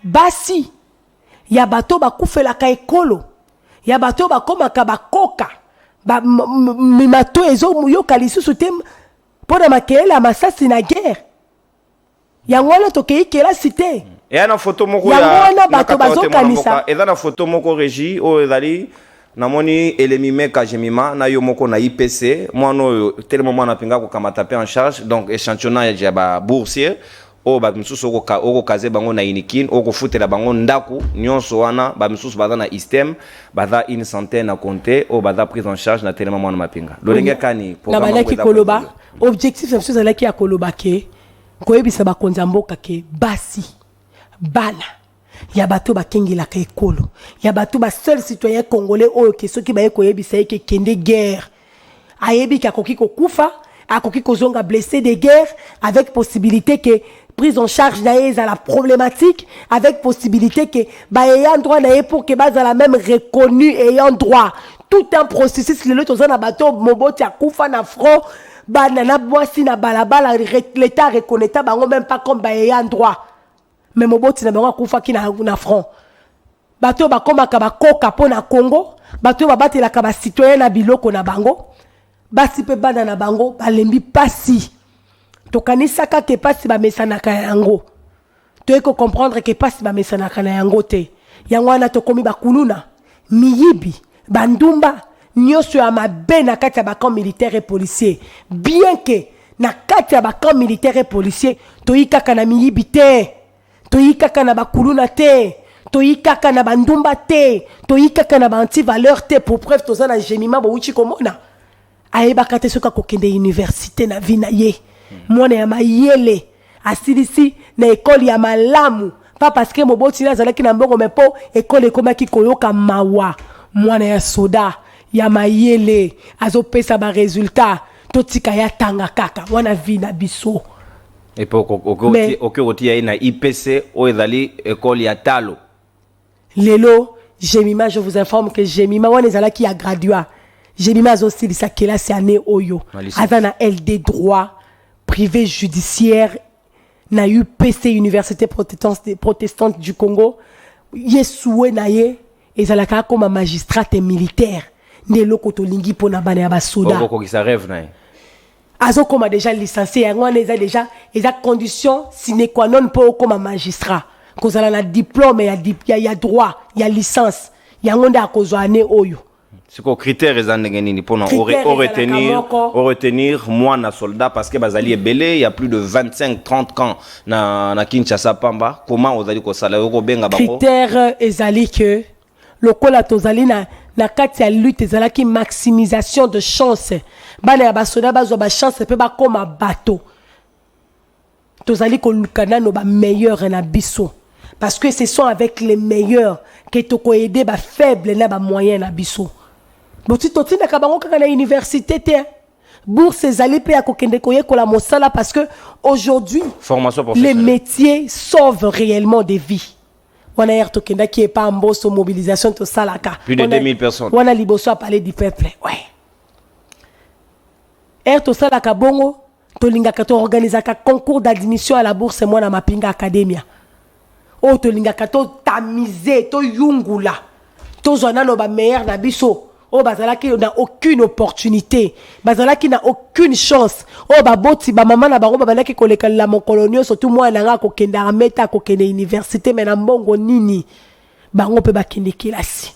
basi ya bato ba kufela ka ekolo ya bato ba komaka ba koka ba mimato ezo muyo kali susu tem pona makela masasi na guerre ya ngwana to kei kela cité et na photo moko ya ngwana bato bazo kanisa et na photo moko régie o ezali namoni elemime kajemima na yo moko na IPC mwana tellement mwana pinga ko kamata pe en charge donc échantillonnage ya ba boursier o ba misusu oko kaze bango na inikin oko futela bango ndaku nyonso wana ba misusu baza na istem baza une centaine à compter o baza prise en charge na tellement mwana mapinga lolenge kani na balaki koloba objectif c'est ça ki ya koloba ke ko yebisa ba konzamboka ke basi bana ya bato bakengela ka ekolo ya bato ba seul citoyen congolais oyo ke soki ba ekoyebisa ke kende guerre ayebi ka koki kokufa akoki kozonga blessé de guerre avec possibilité que prise en charge na à la problématique avec possibilité que ba ayant droit na pour que ba la même reconnu ayant droit tout un processus le toza na bato moboti akufa na front ba na boisi na balabala l'état reconnaît bango même pas comme ba ayant droit mais moboti na bango kufa ki na front bato ba komaka ba koka pona Congo bato ba batela ka ba citoyen na biloko na bango basi pe bana na bango balembi pasi to kanisaka ke pasi ba mesana ka yango to eko comprendre ke pasi ba mesana ka na yango te yango wana to komi ba kuluna miyibi bandumba nyoso ya mabe na kati ya ba camp militaire et policier bien que na kati ya ba camp militaire et policier to yikaka na miyibi te toyikaka na bakuluna te toyikaka na bandumba te toyikaka na anti valeur te pour preuve toza na gemima bo uchi komona ayebaka te soka kokende université na vina ye mwana ya mayele asilisi na école ya malamu pas parce que moboti na zalaki na mbongo mais po école ekomaki koyoka mawa mwana ya soda ya mayele azopesa ba résultat totika ya tanga kaka wana vina biso. Et pour que na IPC ou ezali école ya talo. Lelo, Jemima, je vous informe que Jemima wana ezala qui a gradué. Jemima aussi sa classe année oyo. Azana LD droit privé judiciaire na UPC Université protestante du Congo yesoué na ye ezalaka comme magistrat militaire neloko tolingi pona bana ya basoda oko ki sa rêve na ye azo comme déjà licencié yango eza déjà eza condition sine qua non pour comme magistrat kozala na diplôme ya droit ya licence yango nda akozwa ane oyo siko critères ezandenge nini pona retenir moi na soldat parce que bazali ebele il y a plus de 25-30 ans na Kinshasa pamba comment ozali ko sala ko benga bango critère ezali que lokola tozali na kati ya lutte ezalaki maximisation de chance bana ya basoda bazwa ba chance pe ba koma bato tozali ko lukana no ba meilleur na biso parce que ce sont avec les meilleurs que toko aider ba faible na ba moyen na biso boti totina ka bango kaka na université te bourse ezali pe ya kokende koyekola mosala parce que aujourd'hui formation les métiers sauvent réellement des vies. On a hier tokenda qui est pas en bosse mobilisation to salaka. Plus de 2000 personnes. On a liboso à parler du peuple. Ouais. Hier to salaka bongo to linga ka to organiser ka concours d'admission à la bourse moi na Mapinga Academia. O to linga ka to tamiser to yungula. To zona no ba meilleur na biso. Oh bazala qui n'a aucune opportunité, bazala qui n'a aucune chance. Oh baboti ba maman na bango babana ki koleka la mon colonio surtout moi na ko kenda ameta ko kende université mais na mbongo nini bango pe ba kende kilasi.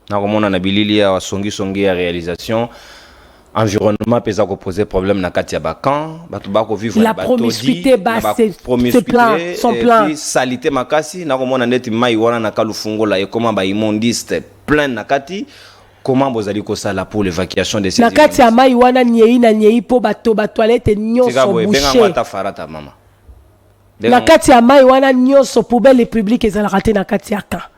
Na komona na bilili ya songi ya réalisation environnement pesa ko poser problème na kati ya bakan batu ba ko vivre la promiscuité c'est plan son plan salité makasi na komona neti mai wana na kalufungola et comment ba immondiste plein na kati. Comment vous allez ça pour l'évacuation de ces immeubles? Nakati ya mai wana nyei po bato ba toilette nyonso bouché. Nakati ya mai wana nyonso poubelle publique ezalaka te nakati ya ka.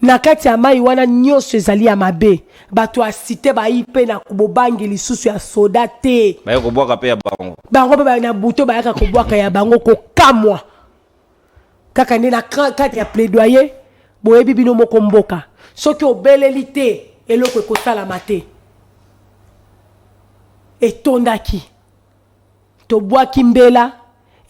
Nakati ya mai wana nyonso ezali ya mabe. Bato a cité ba ipe na kubobangi lisusu ya soda te. Ba ko boaka pe ya bango. Bango ba na buto ba yaka ko boaka ya bango ko kamwa. Kaka ni na kati ya plaidoyer boyebi bino moko mboka. Ce qui est belélité et l'autre côté la maté. Et tondaki. To bois kimbela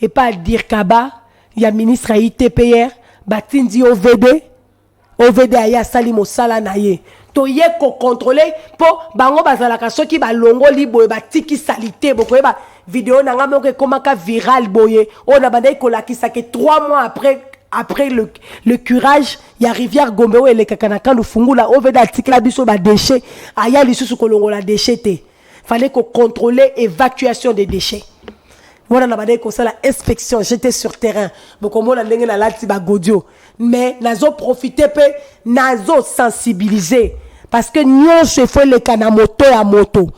et pas dire kaba. Il y a ministre à ITPR. Batindi OVD aya salimo sala naye. To ye ko contrôler pour bango bazalaka soki ba longo libo ba tiki salité boko ba vidéo nanga moko komaka viral boye. On a bandai ko lakisa que 3 mois après le curage, il y a rivière Gombeo et le Kakanakan le Fungula, on veut d'article la biso ba déchets, aya li sous kolongo la déchetté. Fallait qu'on contrôle évacuation des déchets. Voilà na badé ko ça la inspection, j'étais sur terrain. Boko mo na ndenge na lati ba godio. Mais nazo profiter pe nazo sensibiliser parce que nyon se fait le kanamoto à moto.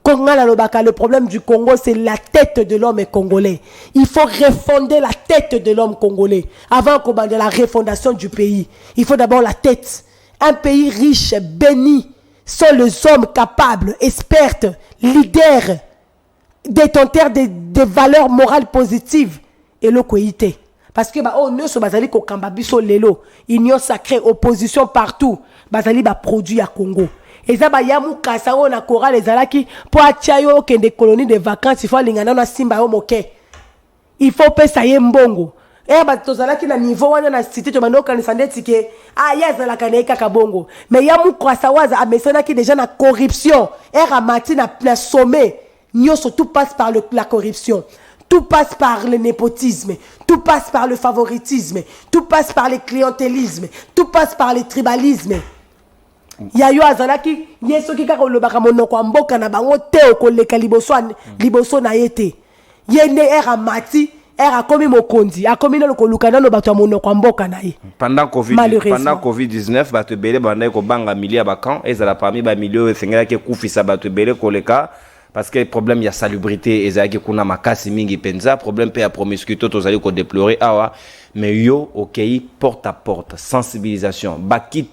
Le problème du Congo, c'est la tête de l'homme congolais. Il faut refonder la tête de l'homme congolais avant de la refondation du pays. Il faut d'abord la tête. Un pays riche, béni, sont les hommes capables, experts, leaders, détenteurs des valeurs morales positives et le coïté. Parce que nous sommes basali ko kambabiso lelo, union sacrée, opposition partout, basali ba produit à Congo. Et ça ba yamu kasa on a chorale ezalaki pour atiayo ke des colonies de vacances il faut lingana na simba yo moke. Il faut pesa ye mbongo. Eh ba tozalaki na niveau wana na cité to banoka ni sandeti ke yazala kaneka kabongo. Mais yamu kasa waza amesana ki déjà na corruption. Ramati na sommet. Nyoso tout passe par la corruption. Tout passe par le népotisme, tout passe par le favoritisme, tout passe par le clientélisme, tout passe par le tribalisme. Ya yo azalaki yeso ki kaka lobaka monoko mboka na bango te okoleka liboso na yete. Yende Ramati akomi mokonzi, akomi na lokoluka na bato monoko mboka na ye. Pendant Covid-19 bato belé banda ko banga milia bakan ezala parmi ba milio esengela ke kufisa bato belé koleka. Parce que le problème il y a salubrité ezaki kuna makasi mingi penza problème pe ya promiscuité tozali ko déplorer awa mais yo okei porte à porte sensibilisation bakit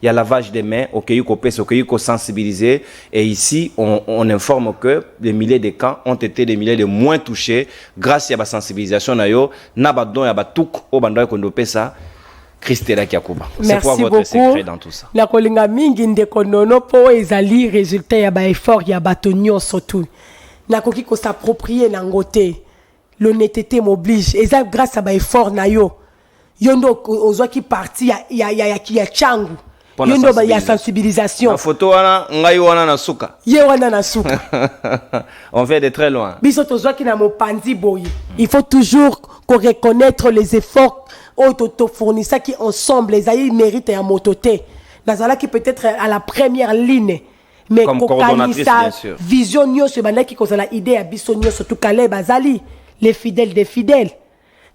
il y a lavage des mains okei ko pesa okei ko sensibiliser et ici on informe que des milliers de cas ont été des milliers de moins touchés grâce à la sensibilisation na yo na badon ya batuk o bando ko ndopesa Christella Kiakuba. C'est quoi votre secret dans tout ça? La kolinga mingi ndeko nono po ezali résultat ya ba effort ya batonyo surtout. Na koki ko s'approprier na ngote. l'honnêteté m'oblige. Et ça, grâce à l'effort na yo. Yondo ozwa qui parti ya changu. Yondo ba ya sensibilisation. La photo wana ngai wana na suka. Ye wana na suka. On fait de très loin. Biso tozwa ki na mopandi boye. Il faut toujours qu'on reconnaître les efforts auto fournissent qui ensemble les aïe méritent un mototé. Nazala qui peut-être à la première ligne. Mais comme coordonnatrice, bien sûr. Vision nyo se banda qui cause la idée à biso nyo surtout Calais Bazali, les fidèles des fidèles.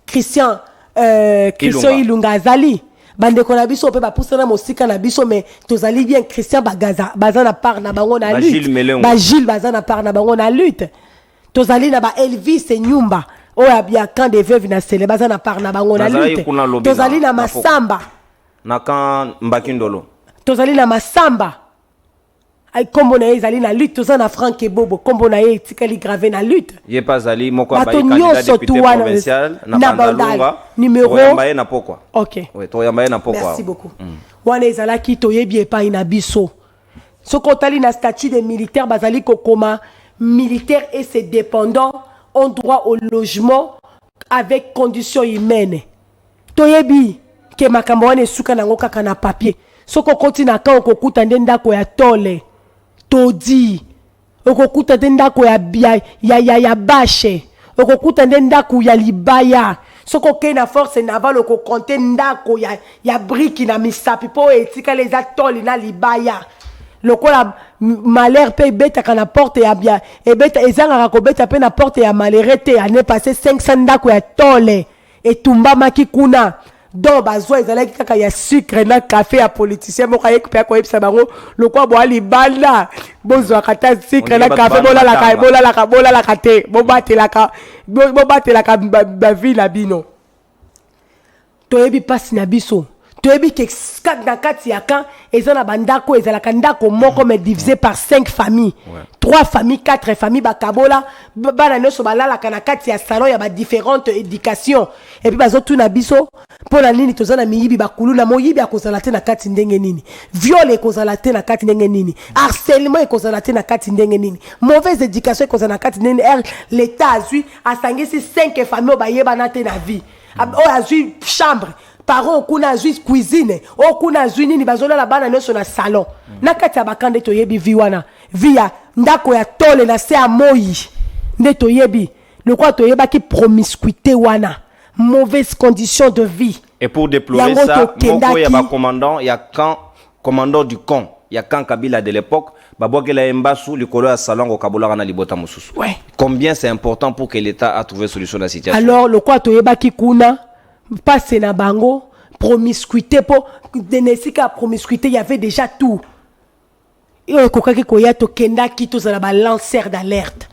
Christian Ilunga Azali. Bande ko na biso pe ba pousse na mosika na biso mais tozali bien Christian Bagaza bazana part na bango na lutte. Ba Gilles bazana part na bango na lutte. Tozali na ba Elvis et Nyumba. Oya bien quand des veuves na célé bazana part na bango na lutte. Tozali na Masamba. Na kan Mbakindolo. Tozali na Masamba. Ay kombo na ezali na lutte tozana na Franck Ebobo kombo na ye tikali gravé na lutte. Ye pas ali moko ba candidat député provincial na Bandalunga. Numéro Toyambaye na pokwa. OK. Oui, Toyambaye na pokwa. Merci beaucoup. Wana ezala ki toyebi epa ina biso. Soko tali na statut de militaire bazali kokoma militaire et ses dépendants ont droit au logement avec conditions humaines. Toyebi ke makambo wana esuka nango kaka na papier. Soko kontina ka okokuta ndako ya tole. Todi okokuta ndako ya bashe okokuta ndako ya libaya soko kena force navale okokonte ndako ya briki na misapi po etika les atoli na libaya lokola malheur pe beta na porte ya bia e beta ezanga ko beta pe na porte ya malherete ane passé 500 ndako ya tole etumba makikuna donc bazwa ezalaki kaka ya sucre na café ya politicien moko ayeki ko yebisa bango lokwa bo ali banda bozwa kata sucre na café bolalaka te bobatelaka ba vie na bino toyebi pasi na biso toyebi ke na kati ya kan ezana bandako ezalaka ndako moko mais divisé par 5 familles 3 familles 4 familles bakabola bana nyonso balalaka na kati ya salon ya ba différentes éducation et puis bazotuna biso pona nini tozana miyibi bakulu na moyibi akozala te na kati ndenge nini viol ekozala te na kati ndenge nini harcèlement ekozala te na kati ndenge nini mauvaise éducation ekozala na kati ndenge l'état azui asangisi 5 familles bayebana te na vie o azui chambre parents kuna azui cuisine o kuna azui nini bazolala bana nyonso na salon na kati ya bakande toyebi vi wana via ndako ya tole na se ya moyi nde toyebi lokwa toyebaki promiscuité wana mauvaise condition de vie. Et pour déplorer ça, il y a un commandant, il y a quand commandant du camp, il y a quand Kabila de l'époque, babouake la embassou, le colo à salon au Kabola na libota mususu. Ouais. Combien c'est important pour que l'État a trouvé solution à la situation? Alors le quoi toyebaki kuna passe na bango promiscuité pour denesika promiscuité il y avait déjà tout. Et kokaki koya to kenda kito za la lanceur d'alerte.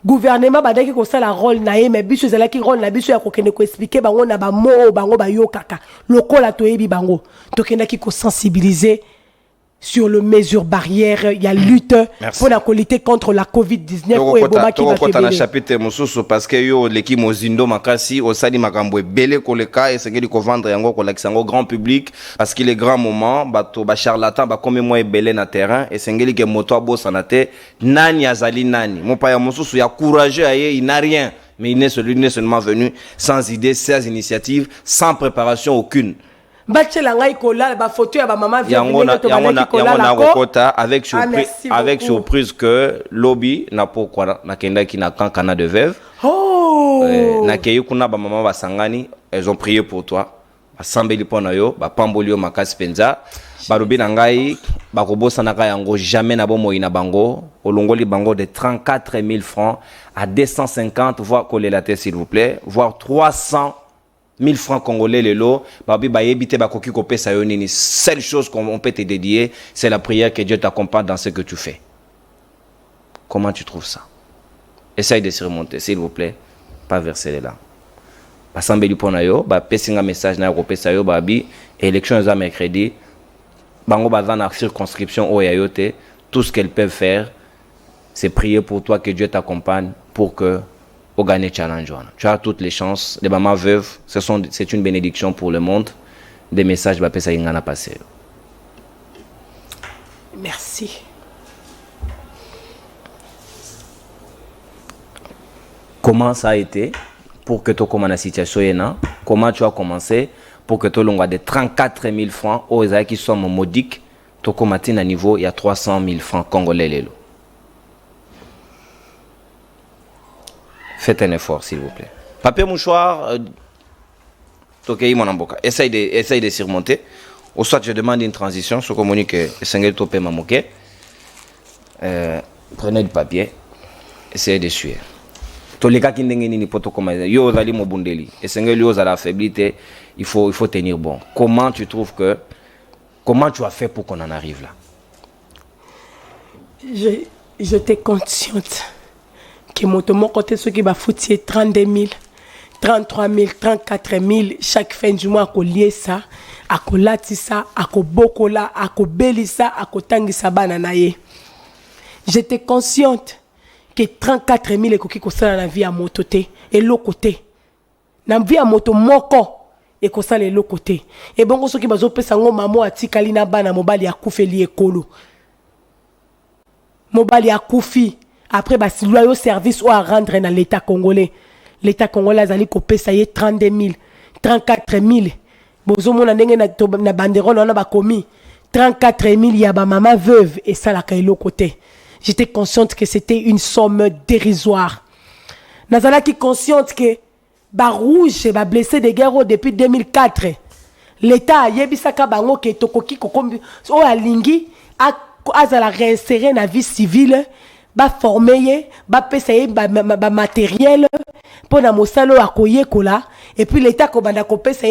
Gouvernement badaki ko sala rôle na ye mais biso ezalaki rôle na biso ya kokende ko expliquer bango na ba mo bango ba yokaka lokola toyebi bango tokendaki ko sensibiliser sur le mesure barrière il y a lutte pour la lutter contre la Covid-19 au eboma ki va kota na chapitre mususu parce que yo leki mozindo makasi osali makambo ebele koleka et sengeli ko vendre yango ko lakisa ngo grand public parce qu'il est grand moment bato ba charlatan ba comme moi ebele na terrain et sengeli ke moto abosa na te nani azali nani mon paya mususu ya courageux aye il n'a rien mais il n'est seulement venu sans idée sans initiative sans préparation aucune. Avec surprise que lobby n'a pas quoi na kenda qui na kankana de veuve na keyu kuna ba maman basangani elles ont prié pour toi basambeli pona yo ba pambolio makasi penza barobi na ngai ba kobosa na yango jamais na bomo ina bango olongoli bango de 34 000 francs à 250 voire colelaté s'il vous plaît voire 300 1000 francs congolais le lot, babi bayebite bakoki kopesa yo nini. Seule chose qu'on peut te dédier, c'est la prière que Dieu t'accompagne dans ce que tu fais. Comment tu trouves ça? Essaye de se remonter, s'il vous plaît. Pas verser là. Basambeli pona yo, ba pesinga message na kopesa yo babi, élection za mercredi. Bango bazan na circonscription o yayote, tout ce qu'elles peuvent faire, c'est prier pour toi que Dieu t'accompagne pour que au gagner challenge. Tu as toutes les chances. Les mamans veuves, c'est une bénédiction pour le monde. Des messages, bah, ça y en a passé. Merci. Comment ça a été pour que tu commences la situation? Comment tu as commencé pour que tu aies des 34 000 francs aux qui sont modiques, tu commences à niveau, il y a 300 000 francs congolais. Faites un effort, s'il vous plaît. Papier mouchoir, essaye de surmonter. Ou soit je demande une transition, je communique que prenez du papier, essayez de suivre. Tous les cas qui n'ont pas de yo zali mobundeli, essayez yo zala faiblité, il faut tenir bon. Comment tu trouves que, comment tu as fait pour qu'on en arrive là? J'étais consciente que mon côté, ceux qui va foutre 32 000, 33 000, 34 000, chaque fin du mois, à lier ça, à lati ça, à bokola, à beli ça, à tangi ça bananaye. J'étais consciente que 34 000 est qui dans la vie à moto et l'autre côté. Dans la vie à moto moko et qu'on ça l'autre côté. Et bon, ceux qui bazo pesa ngo mamo atikali na bana mobali ya kufeli ekolo. Mobali ya kufi. Après, si loyaux service ou à rendre dans l'État congolais. L'État congolais a dit qu'on paye 32 000, 34 000. Bozo mon andenge na banderole on a commis 34 000 il y a ma maman veuve et ça la kailo côté. J'étais consciente que c'était une somme dérisoire. Nazala qui consciente que ba rouge ba blessé de guerre depuis 2004. L'État yebisaka bango ke tokoki kokombi o alingi azala réinsérer na vie civile. Ba former ba pesa ba matériel pour na mosalo akoye kola et puis l'état ko banda ko pesa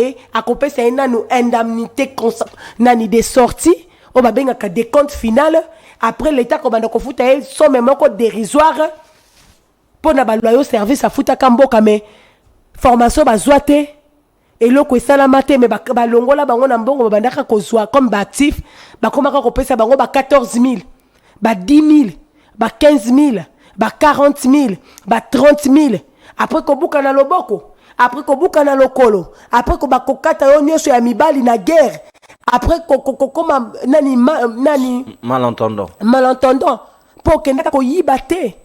nanu indemnité nani des sorties o ba benga ka des comptes final après l'état ko banda ko futa somme moko dérisoire pour na ba loyaux service a futa kamboka mais formation ba zoate et loko esala mate mais ba longola bango na mbongo ba banda ka ko zwa comme ba actif ba komaka ko pesa bango ba 14 000 ba 10 000 ba 15 000, ba 40 000, ba 30 000. Après ko buka na loboko, après ko buka na lokolo, après ko ba kokata yo nyoso ya mibali na guerre, après ko nani malentendant. Pour kendaka ko yibate,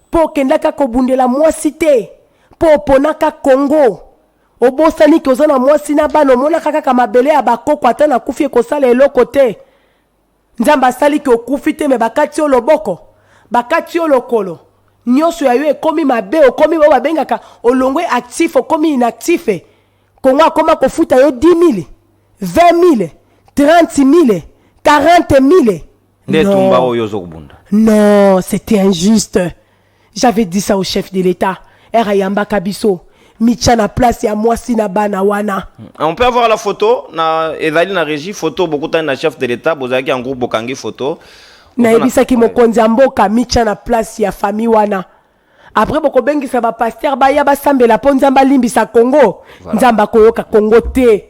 pour kendaka ko bundela mwasite, pour ponaka Congo. Obosani ko zana mwasi na bano mona kaka kama bele ya bakoko atana kufie ko sala eloko te. Nzamba sali ko kufite me bakati yo loboko. Bakati yo lokolo nyoso ya yo ekomi mabe okomi bo babengaka olongwe actif okomi inactif kongo akoma kofuta yo 10 000 20 000 30 000 40 000 non c'était injuste. J'avais dit ça au chef de l'État Erayamba Kabiso micha na place ya mwasi na bana wana. On peut avoir la photo na ezali na régie photo beaucoup de na chef de l'État bozaki en groupe bokangi photo na ebisaki mokonzi mboka micha na place ya famille wana. Après boko bengisa ba pasteur ba ya ba sambela po nzamba limbisa Congo nzamba koyoka Congo te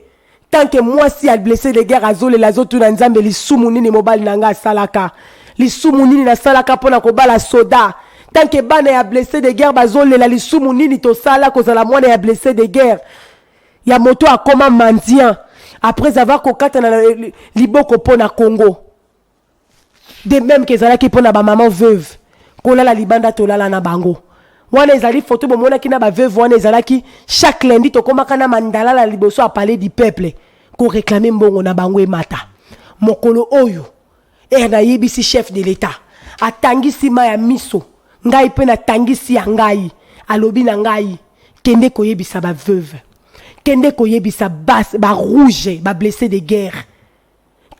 tant que moi si a blessé de guerre azole la zotu na nzambe lisumu nini mobali nanga salaka lisumu nini na salaka pona ko bala soda tant que bana ya blessé de guerre bazole la lisumu nini to sala ko zala mwana ya blessé de guerre ya moto akoma mendiant après avoir kokata na liboko pona Congo. De même que zala ki pona ba maman veuve kola la libanda to lala na bango wana ezali photo bomona ki na ba veuve wana ezala ki chaque lundi to komaka na mandala la liboso a parler du peuple ko réclamer mbongo na bango emata mokolo oyo na yebisi chef de l'État atangisi ma ya miso ngai pe na tangisi ya ngai alobi na ngai kende ko yebisa ba veuve kende ko yebisa ba rouge ba blessé de guerre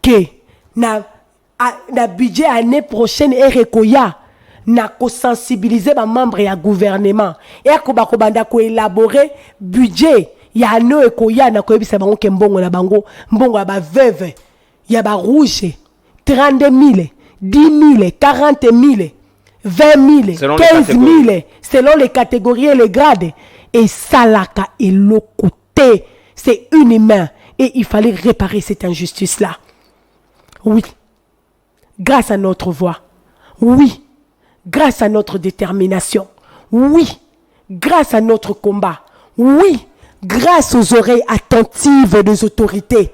que na budget année prochaine erekoya na ko sensibiliser ba membre ya gouvernement et ko ba ko banda ko élaborer budget ya no ekoya na ko yebisa bango ke mbongo na bango mbongo ya ba veuve ya ba rouge 32 000 10 000 40 000 20 000 15 000 selon les catégories et les grades et salaka et le côté c'est inhumain et il fallait réparer cette injustice là. Oui, grâce à notre voix. Oui, grâce à notre détermination. Oui, grâce à notre combat. Oui, grâce aux oreilles attentives des autorités.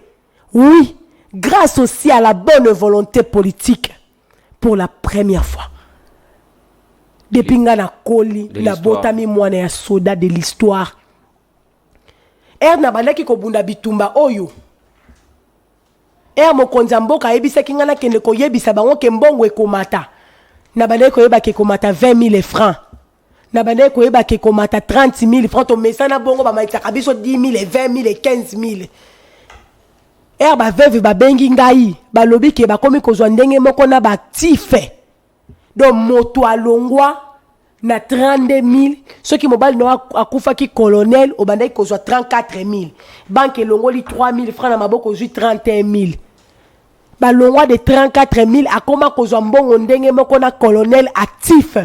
Oui, grâce aussi à la bonne volonté politique. Pour la première fois, depuis nga na koli na botami mwana ya soda de l'histoire na bandaki kobunda bitumba oyo mokonzi ya mboka ayebisaki nga nakende koyebisa bango ke mbongo ekomata na bandaki koyeba ke komata 20 000 francs na bandaki koyeba ke komata 30 000 francs tomesana bongo bamaitaka biso 10 000 20 000 15 000 baveve babengi ngai balobi ke bakomi kozwa ndenge moko na baactife donc moto alongwa na 32 000 soki mobali no akufaki colonel obandaki kozwa 34 000 banque elongoli 3 000 francs na maboko ozwi 31 000 balongwa de 34 000 akoma kozwa mbongo ndenge moko na colonel actif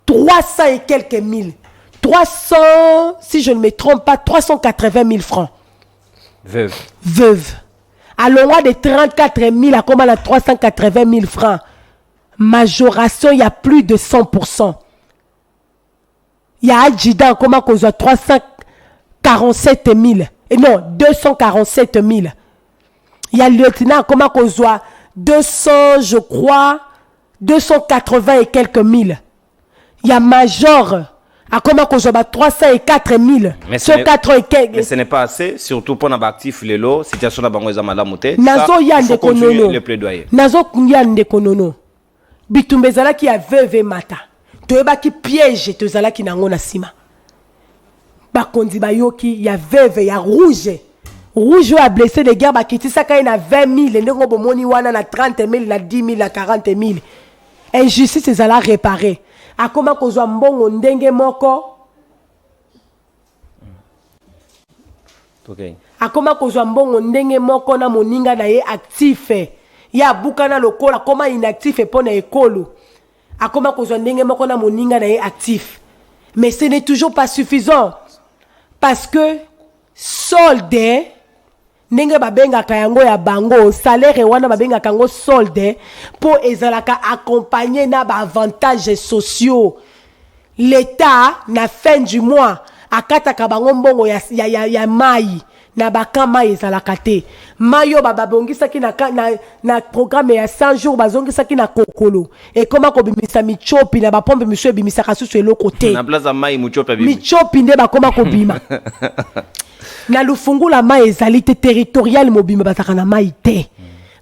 300 et quelques mille 300 si je ne me trompe pas 380 000 francs veuve alongwa de 34 000 akoma na 380 000 francs majoration il y a plus de 100%. Il y a adjudant comment qu'on soit 347 000 et non 247 000. Il y a lieutenant comment qu'on soit 200 je crois 280 et quelques mille. Il y a major à comment qu'on soit 304 000. Mais ce n'est pas assez, surtout pour un actif les lots, situation la banque malamoté. Nazo yande konono. Le plaidoyer. Nazo yande konono. Bitumbezala qui a veuve mata. Toeba qui piège tozala qui nango na sima. Bakondi bayoki ya veuve ya rouge. Rouge a blessé les gars bakiti saka na 20 000 ndongo bomoni wana na 30 000 na 10 000 na 40 000. Injustice ezala réparer. Akoma kozwa mbongo ndenge moko. Okay. Akoma kozwa mbongo ndenge moko na moninga na ye actif. Ya bukana lokola koma inactif et pona ekolo. Akoma kozwa ndenge moko na moninga na ye actif. Mais ce n'est toujours pas suffisant. Parce que solde ndenge babenga kayango ya bango salaire wana babenga kango solde pour ezalaka accompagner na ba avantages sociaux. L'État na fin du mois akataka bango mbongo ya mai na bakama ezalaka te. Mayo bababongisaki na programme ya 100 jours bazongisaki na kokolo. Et comment ko bimisa michopi na ba pompe monsieur bimisa kasusu eloko te. Na plaza mai michopi bimisa. Michopi nde bakoma ko bima. Na lufungula mai ezali te territorial mobima bataka na mai te.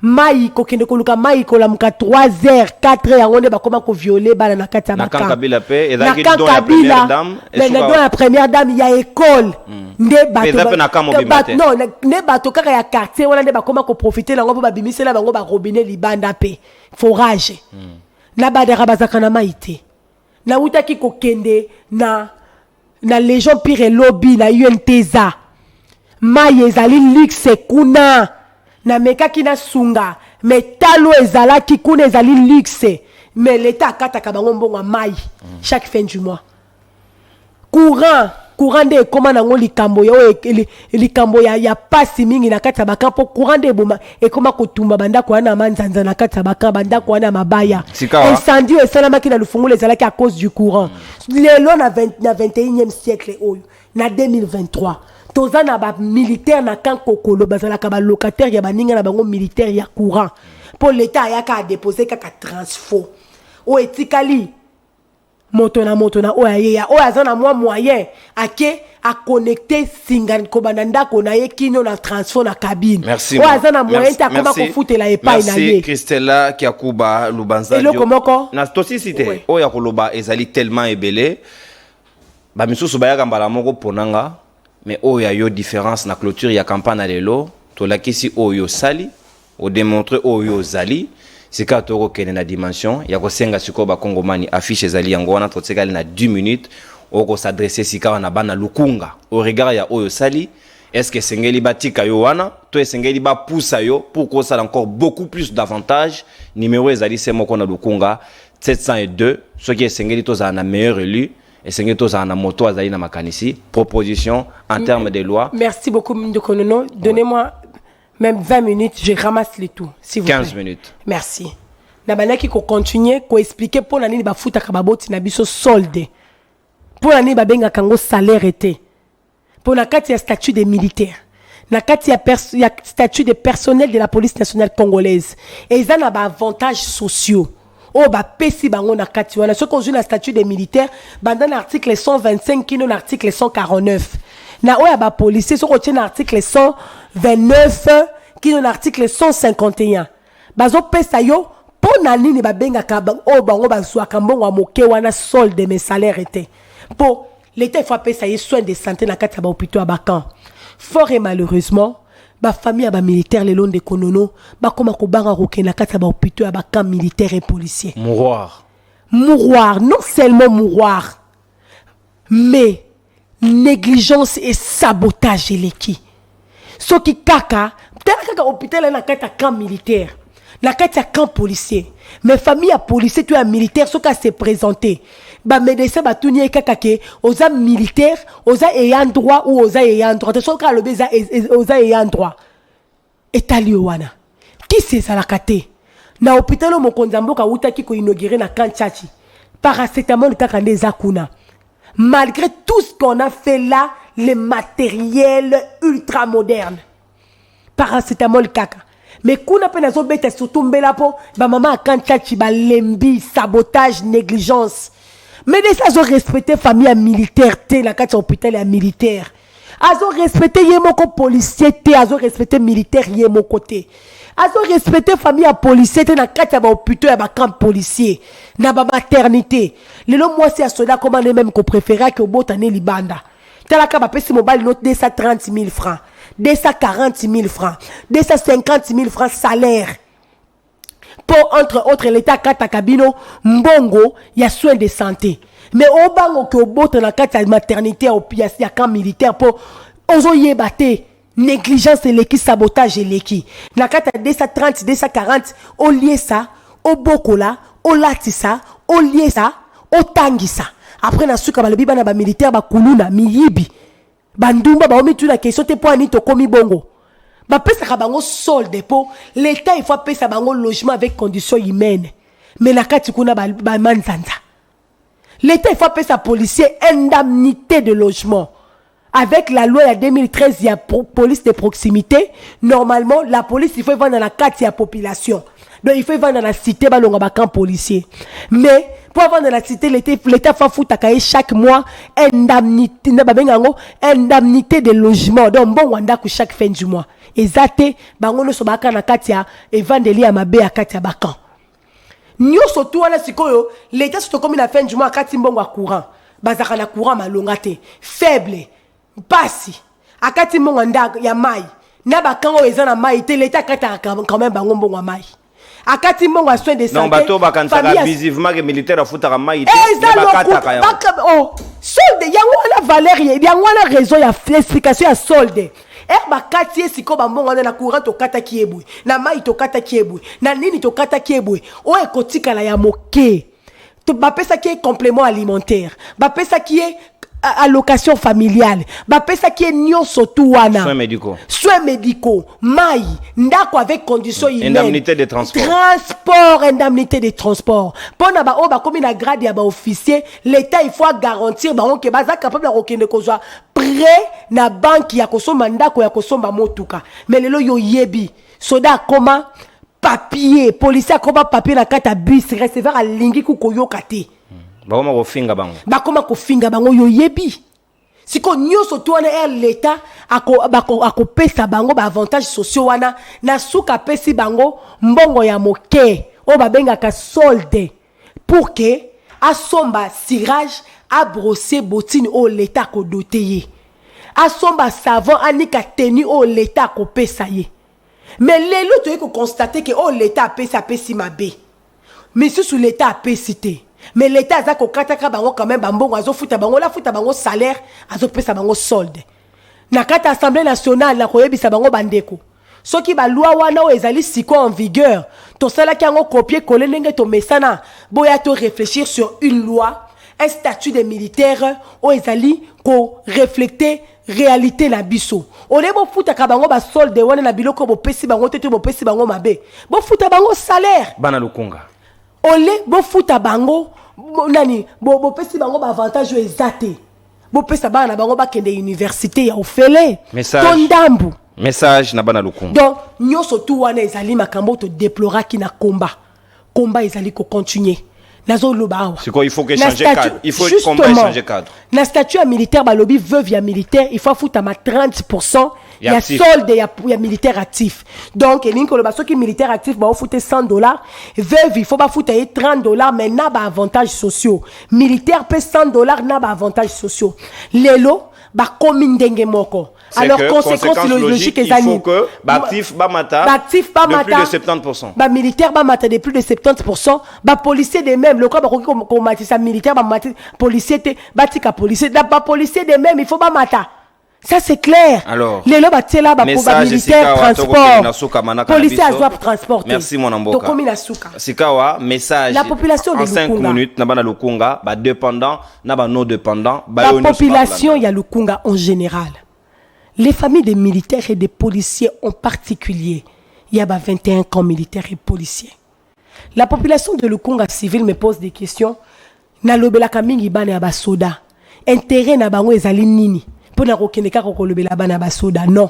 Mai kokende koluka mai kolamuka 3h 4h yango nde bakoma ko violer bana na kati ya baka. Na Kankabila pe ezali don la première dame. Mais dans la première dame il y a école. Nde bato. Non, ne bato kaka ya quartier wana nde bakoma ko profiter lango po babimisela bango ba robinet libanda pe. Forage. Na badera bazaka na mai te. Na utaki kokende na Légion Pire lobby na UNTESA. Mai ezali luxe kuna na mekaki na sunga mais talo ezalaki kuna ezali luxe mais l'état akataka bango mbongo mai chaque fin du mois. Courant de koma nango likambo ya pasi mingi na kati ya bakampo courant de boma e koma kotumba bandako wana manzanza na kati ya bakamba bandako wana mabaya incendie esalamaki na lufungula ezalaki à cause du courant. Lelo na 21e siècle oyo na 2023 toza na ba militaire na kan kokolo bazalaka ba locataire ya baninga na bango militaire ya courant pour l'état ayaka a déposer kaka transfo o etikali moto na oya azana mwa moyen ake a connecter singa kobanda ndako na ye kino na transfo na cabine o azana moyen ta koma ko futela epai na ye. Merci Christella Kiakuba Lubanza eloko moko na tosicité oya koloba ezali tellement ebelé ba misusu bayaka mbala moko ponanga. Mais oya yo différence na clôture ya campagne lelo to lakisi oyo sali o démontrer oyo zali c'est ka to kene na dimension ya ko senga siko ba kongomani affiche zali yango wana to tsekali na 10 minutes o ko s'adresser sika na bana lukunga au regard ya oyo sali est-ce que sengeli batika yo wana to sengeli ba poussa yo pour ko ça encore beaucoup plus d'avantages numéro ezali c'est moko na lukunga 702 ce qui est sengeli to za na meilleur élu. Et c'est que ça a moto azali na makanisi proposition en termes de loi. Merci beaucoup Mindo Konono. Donnez-moi même 20 minutes, je ramasse les tout s'il vous plaît. 15 minutes. Merci. Na banaki ko continuer ko expliquer pour nani ba futa ka baboti na biso solde. Pour nani ba benga kango salaire été. Pour na kati ya statut des militaires. Na kati ya statut des personnels de la police nationale congolaise. Et ils ont ba avantages sociaux. Oh, bah, pesi bango na kati wana. Ce qu'on joue na statut des militaires, dans l'article 125 qui est l'article 149. Na oya ba policier, ce qu'on tient l'article 129 qui est l'article 151. Bazo pesa yo, pour nani ni ba benga ka oh bango ba soa kambongo wa moke wana solde mes salaires étaient. Pour l'État il faut pesa y soins de santé na kati ba hôpital abakan. Fort et malheureusement, ba famille ba militaire le long de konono ba koma ko banga roke na kati ba hôpital ba camp militaire et policier. Mouroir, Non seulement mouroir, mais négligence et sabotage eleki. Ce qui kaka, peut-être hôpital na kati camp militaire, na kati camp policier. Mais famille à policier tu es militaire ce qui s'est présenté. Ba médecin ba tunie kaka ke oza militaire oza ayant droit ou oza ayant droit te soka le beza oza ayant droit etali wana qui c'est ça la kate na hôpital mo konzamboka uta ki ko inaugurer na Kanchachi paracétamol kaka ndeza kuna malgré tout ce qu'on a fait là les matériels ultra modernes paracétamol kaka mais kuna pe nazo beta surtout mbela po ba mama Kanchachi ba lembi sabotage négligence. Mais les gens ont respecté famille militaire, la carte hôpital militaire. Ils ont respecté yemoko policier, ils ont respecté militaire yemoko côté. Ils ont respecté famille policier, la carte hôpital à camp policier, na ba maternité. Le long moi c'est à cela comment les mêmes qu'on préférait que au botané libanda. Tala ka ba pesi mobile note 230 000 francs, 240 000 francs, 250 000 francs salaire. Pour entre autres l'État kata kabino mbongo ya soins de santé mais au bango que au bote na kata maternité au piasi ya camp militaire pour ozo yebate négligence et l'équipe sabotage et l'équipe na kata 230 240 au lié ça au bokola au latisa au lié ça au tangisa après na suka balobi bana ba militaire ba kuluna miyibi bandumba ba omi tu la question te po ani to komi bongo. Ba pesa bango solde po l'État il faut pesa bango logement avec conditions humaines mais la kati kuna ba manzanza l'État il faut pesa policier indemnité de logement avec la loi de 2013 il y a police de proximité normalement la police il faut vendre dans la kati ya population donc il faut vendre dans la cité balonga ba camp policier mais pour vendre dans la cité l'État faut fouta chaque mois indemnité na ba bengango indemnité de logement donc bon wanda ku chaque fin du mois ezate bango no sobaka na katia evandeli ya mabe ya katia bakan nyoso tu wana sikoyo l'État surtout comme la fin du mois kati mbongo courant bazaka na courant malongate faible pasi akati mbongo nda ya mai na bakango eza na mai te l'État kata quand même bango mbongo mai akati mbongo soin de santé non bato bakansaka abusivement que militaire afutaka mai te bakataka ya oh solde yango wana valeur yango wana raison ya explication ya solde ba kati siko ba mbongo na courant to kata kiebwe na mai to kata kiebwe na nini to kata kiebwe o ekotika la ya moke to ba pesa qui est complément alimentaire ba pesa qui est allocation familiale ba pesa qui est nyonso tu wana soins médicaux mai ndako avec conditions humaines indemnité de transport indemnité de transport pona ba o ba comme na grade ya ba officier l'État il faut garantir ba on que baza capable de rekende kozwa prêt na banque ya kosomba ndako ya kosomba motuka mais lelo yo yebi soda koma papier policier koma papier na kata bus receveur a lingi ku koyoka te bakoma kofinga bango bakoma kofinga bango yo yebi siko nyoso to wana l'État ako pesa bango ba avantage sociaux wana na suka pesi bango mbongo ya moke o ba benga ka solde pour que asomba cirage a brosser botine o l'État ko doter asomba savon anika tenu o l'État ko pesa ye mais lelo to ko constater que o l'État pesi mabe mais sous l'État pesité mais l'État a kokataka bango quand même bambongo azo futa bango la futa bango salaire azo pesa bango solde na kata assemblée nationale na koyebisa bango bandeko soki ba loi wana o ezali siko en vigueur to sala ki ango copier coller ndenge to mesana boya to réfléchir sur une loi un statut des militaires o ezali ko refléter réalité na biso on est bo futa ka bango ba solde wana na biloko bo pesi bango tete bo pesi bango mabe bo futa bango salaire bana lukunga ole bo futa bango nani bo pesi bango ba avantage ezate bo pesa bana bango ba kende université ya ofele message na bana lukunga donc nyoso tu wana ezali makambo to déplora ki na combat combat ezali ko continuer nazo loba c'est quoi il faut que changer cadre il faut combat changer cadre na statut militaire balobi veuve ya militaire il faut foutre ma 30% ya solde ya militaire actif donc elinko loba soki militaire actif ba foutre $100 veuve il faut ba foutre $30 mais na ba avantages sociaux militaire peut $100 na ba avantages sociaux lelo ba komi ndenge moko. Alors conséquence logique il faut que actif ba mata de plus de 70%. Ba militaire ba mata de plus de 70%, ba policier de même le quoi ba ko matisa militaire ba mata policier te batika policier da ba policier de même il faut ba mata. Ça c'est clair. Alors les loba tela ba militaire transport. Policier doit transporter. Merci mon amboka. To komi na suka. Sikawa message. La population en 5 minutes na bana lukunga ba dépendant na ba non dépendant ba la population ya lukunga en général. Les familles des militaires et des policiers en particulier, il y a 21 camps militaires et policiers. La population de Lukunga civil me pose des questions. Na lobela kamingi bana ya basoda. Intérêt na bango ezali nini? Pona rokeneka ko lobela bana basoda. Non.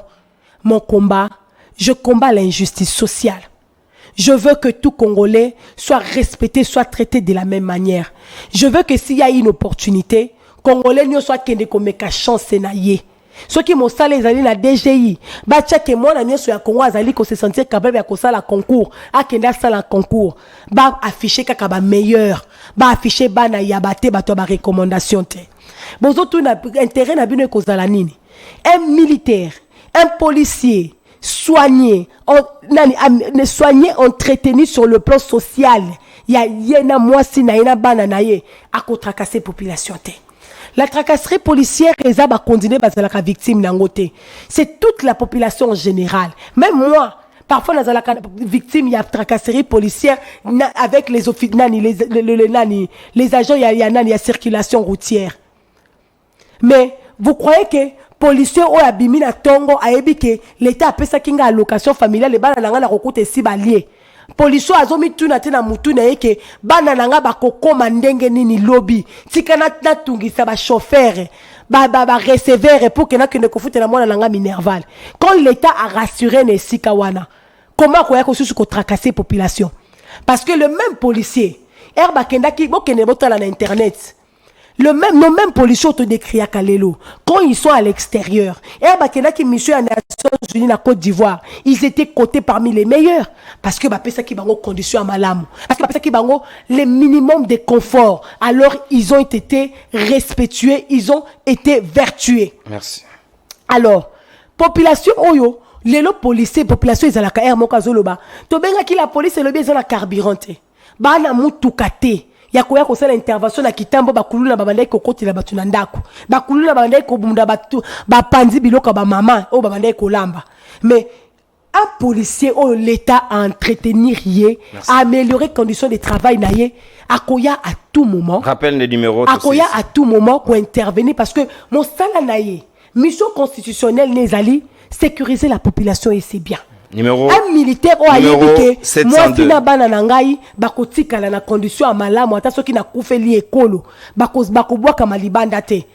Mon combat, je combats l'injustice sociale. Je veux que tout Congolais soit respecté, soit traité de la même manière. Je veux que s'il y a une opportunité, Congolais ne soit kende komeka chance na ye. Ceux qui m'ont salé les na DGI, bah check moi na nyeso ya Congo azali ko se sentir capable ya ko sala concours, a kenda sala concours, bah afficher kaka ba meilleur, bah afficher ba na yabate ba to ba recommandation te. Bozo tout na intérêt na bino ko sala nini? Un militaire, un policier soigné, soigné, entretenu sur le plan social. Ya yena mwasi na yena bana na ye a ko tracasser population te. La tracasserie policière va continuer parce que la victime n'a pas. C'est toute la population en général. Même moi, parfois, dans la victime, il y a tracasserie policière avec les agents, il y a circulation routière. Mais vous croyez que policiers ont abîmé la tongo, a que l'État a fait ça qui a allocation familiale, les balles n'ont pas si balié. Poliso azomi tuna tena mutu na yeke bana nanga bakokoma ndenge nini lobby tika na tungisa ba chauffeur ba receveur pour que na kende kofuta na mwana nanga minerval quand l'état a rassuré ne sikawana comment koya ko susu ko tracasser population parce que le même policier herba kenda ki bokene botala na internet nos mêmes policiers te décrit à Kalelo quand ils sont à l'extérieur herba kenda ki mission à Nations Unies na Côte d'Ivoire ils étaient cotés parmi les meilleurs parce que bah pesa ki bango conditions à malamu parce que bah pesa ki bango les minimum de confort alors ils ont été respectueux ils ont été vertueux. Merci. Alors population oyo lelo policier population ezalaka er moko azoloba to benga ki la police le bien ezala carburante bana mutukate ya koya ko sala intervention na kitambo bakulula babandai kokotela batu na ndako bakulula babandai ko bunda batu bapanzi biloka ba mama o babandai ko lamba mais un policier ou l'État à entretenir à améliorer les conditions de travail naie akoya à tout moment rappelle les numéros akoya à tout moment pour intervenir parce que mon sala naie mission constitutionnelle nezali sécuriser la population et c'est bien. Numéro un militaire ou ayebi que moi fina bana nangai bakotika na condition à malamu ata soki na kufeli ekolo bakobwaka malibanda te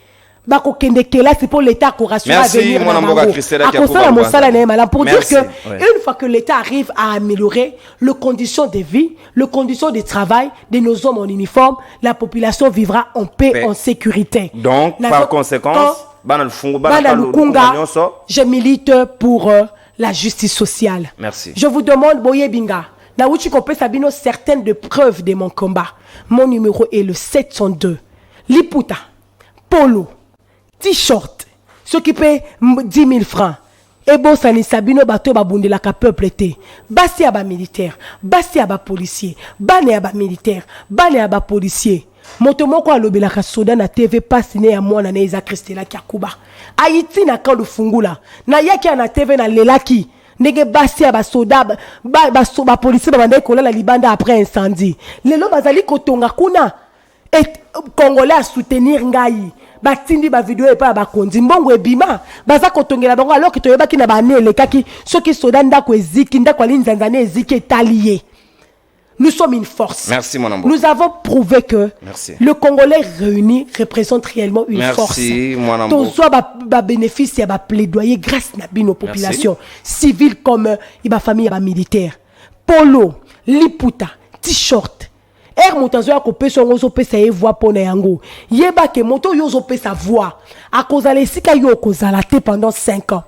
bako kende kelasi pour l'état ko rassurer à venir mon amboka Christella qui a pour dire que une fois que l'état arrive à améliorer les conditions de vie les conditions de travail de nos hommes en uniforme la population vivra en paix en sécurité donc par conséquence je milite pour la justice sociale. Merci. Je vous demande, Boye Binga, na uchi kope sabino certaines de preuves de mon combat. Mon numéro est le 702. Liputa, polo, t-shirt, ce qui paye 10 000 francs. Et bon, ça ni sabino bato babunde la ka peuple té. Basi aba militaire, basi aba policier, bane aba militaire, bane aba policier. Moto moko alobela ka soda na TV pasine ya mwana na Isa Christella Kiakuba. Haïti na quand fungula. Na yaki na TV na lelaki. Ndenge basi ya basoda ba policier ba bandai kola la libanda après incendie. Lelo bazali kotonga kuna et Congolais à soutenir ngai. Batindi ba vidéo et pas ba kondi mbongo ebima baza kotongela bango alors que toyeba ki na ba ne lekaki soki soda ndako eziki ndako alinzanzane eziki etalié. Nous sommes une force. Merci, mon amour. Nous avons prouvé que le Congolais réuni représente réellement une force. Merci, mon amour. Ton soit bénéfice et plaidoyer grâce à nos populations civiles comme la famille militaire. Polo, Liputa, t-shirt moto azoya kopesa yango ozopesa ye voix mpo na yango yeba ke moto oyo ozopesa voix akozala esika yo okozala te pendant 5 ans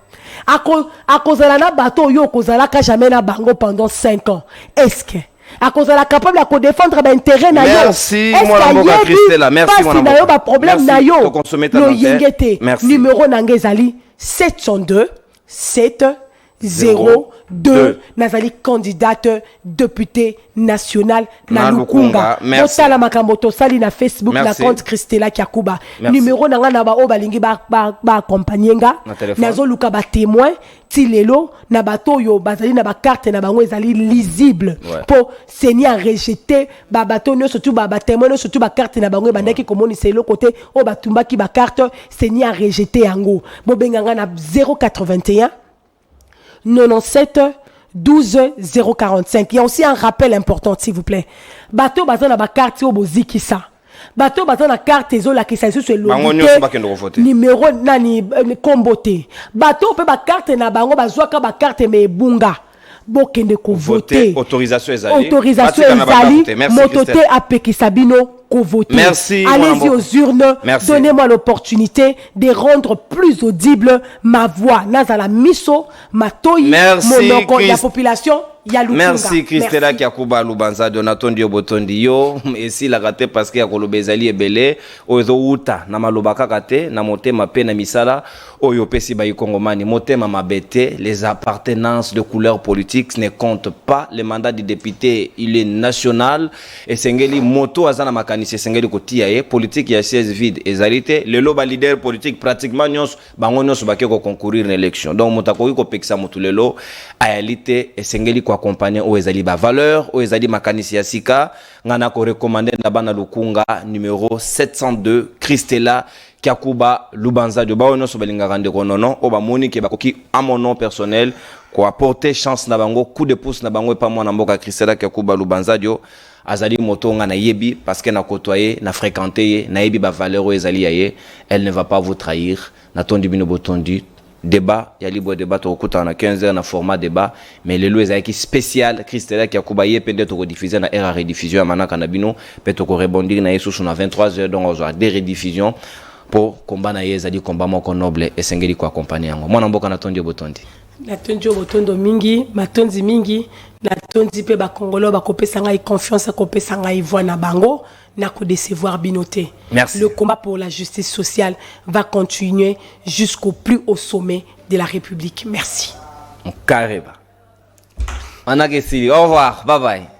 akozala na bato oyo okozalaka jamais na bango pendant 5 ans est-ce que akozala capable de défendre l'intérêt na yo merci mon amboka Christella merci mon amboka na yo ba problème na yo yo yingete numéro nanga ezali 702 702 nazali candidate député national na Lukunga osala makambo tosali na Facebook na compte Christella Kiakuba numéro nanga na ba o balingi ba accompagner nga nazo luka ba témoin ti lelo na bato yo bazali na ba carte na bango ezali lisible po seni a rejeté ba bato no surtout ba témoin no surtout ba carte na bango bandaki komoni c'est le côté o batumbaki ba carte seni a rejeté yango bo benganga na 081 97 12 045. Il y a aussi un rappel important, s'il vous plaît. Bateau bazan na ba carte au boziki ça. Bateau bazan na carte ezo la qui s'assure sur le numéro nani kombote. Bateau pe ba carte na bango bazwa ka ba carte me bunga. Bokende ko voter. Autorisation ezali. Autorisation ezali. Motote apeki sabino. Merci. Allez-y aux urnes. Donnez-moi l'opportunité de rendre plus audible ma voix. Nazala miso, matoi, monoko, la population. Merci Christella Kiakuba Lubanza Donaton Dio Botondi yo et si la raté parce que yakolo bezali ebele ozo uta na malobaka kate na motema pe na misala oyo pesi ba Kongomani motema mabete les appartenances de couleur politique ne comptent pas le mandat du député il est national et sengeli moto azana makanisi sengeli kotia ye politique ya siège vide ezalité le loba leader politique pratiquement nyos bango nyos bakeko concourir na élection donc motako ko pekisa motulelo ayalité et sengeli ko accompagner au ezali ba valeur au ezali makanisi ya sika ngana ko recommander na bana Lukunga numéro 702 Christella Kiakuba Lubanza de baono so balinga rande ko nono o ba moni ke bakoki à mon nom personnel ko apporter chance na bango coup de pouce na bango pa mwana mboka Christella Kiakuba Lubanza dio azali moto nga na yebi parce que na côtoyer na fréquenter na yebi ba valeur o ezali yaye elle ne va pas vous trahir na tondi bino botondi débat ya libre débat to kuta na 15h na format débat mais le lois qui spécial Christella Kiakuba ye pende to rediffuser na era rediffusion manaka na bino pe to ko rebondir na yesu na 23h donc on aura des rediffusions pour combat na yeza di combat moko noble et sengeli ko accompagner yango mwana mboka na tondi botondi na tondi botondo mingi matonzi mingi na tondi pe ba congolais ba kopesa ngai confiance kopesa ngai voix na bango n'a qu'à décevoir binoté. Merci. Le combat pour la justice sociale va continuer jusqu'au plus haut sommet de la République. Merci. Carrément. Au revoir. Bye bye.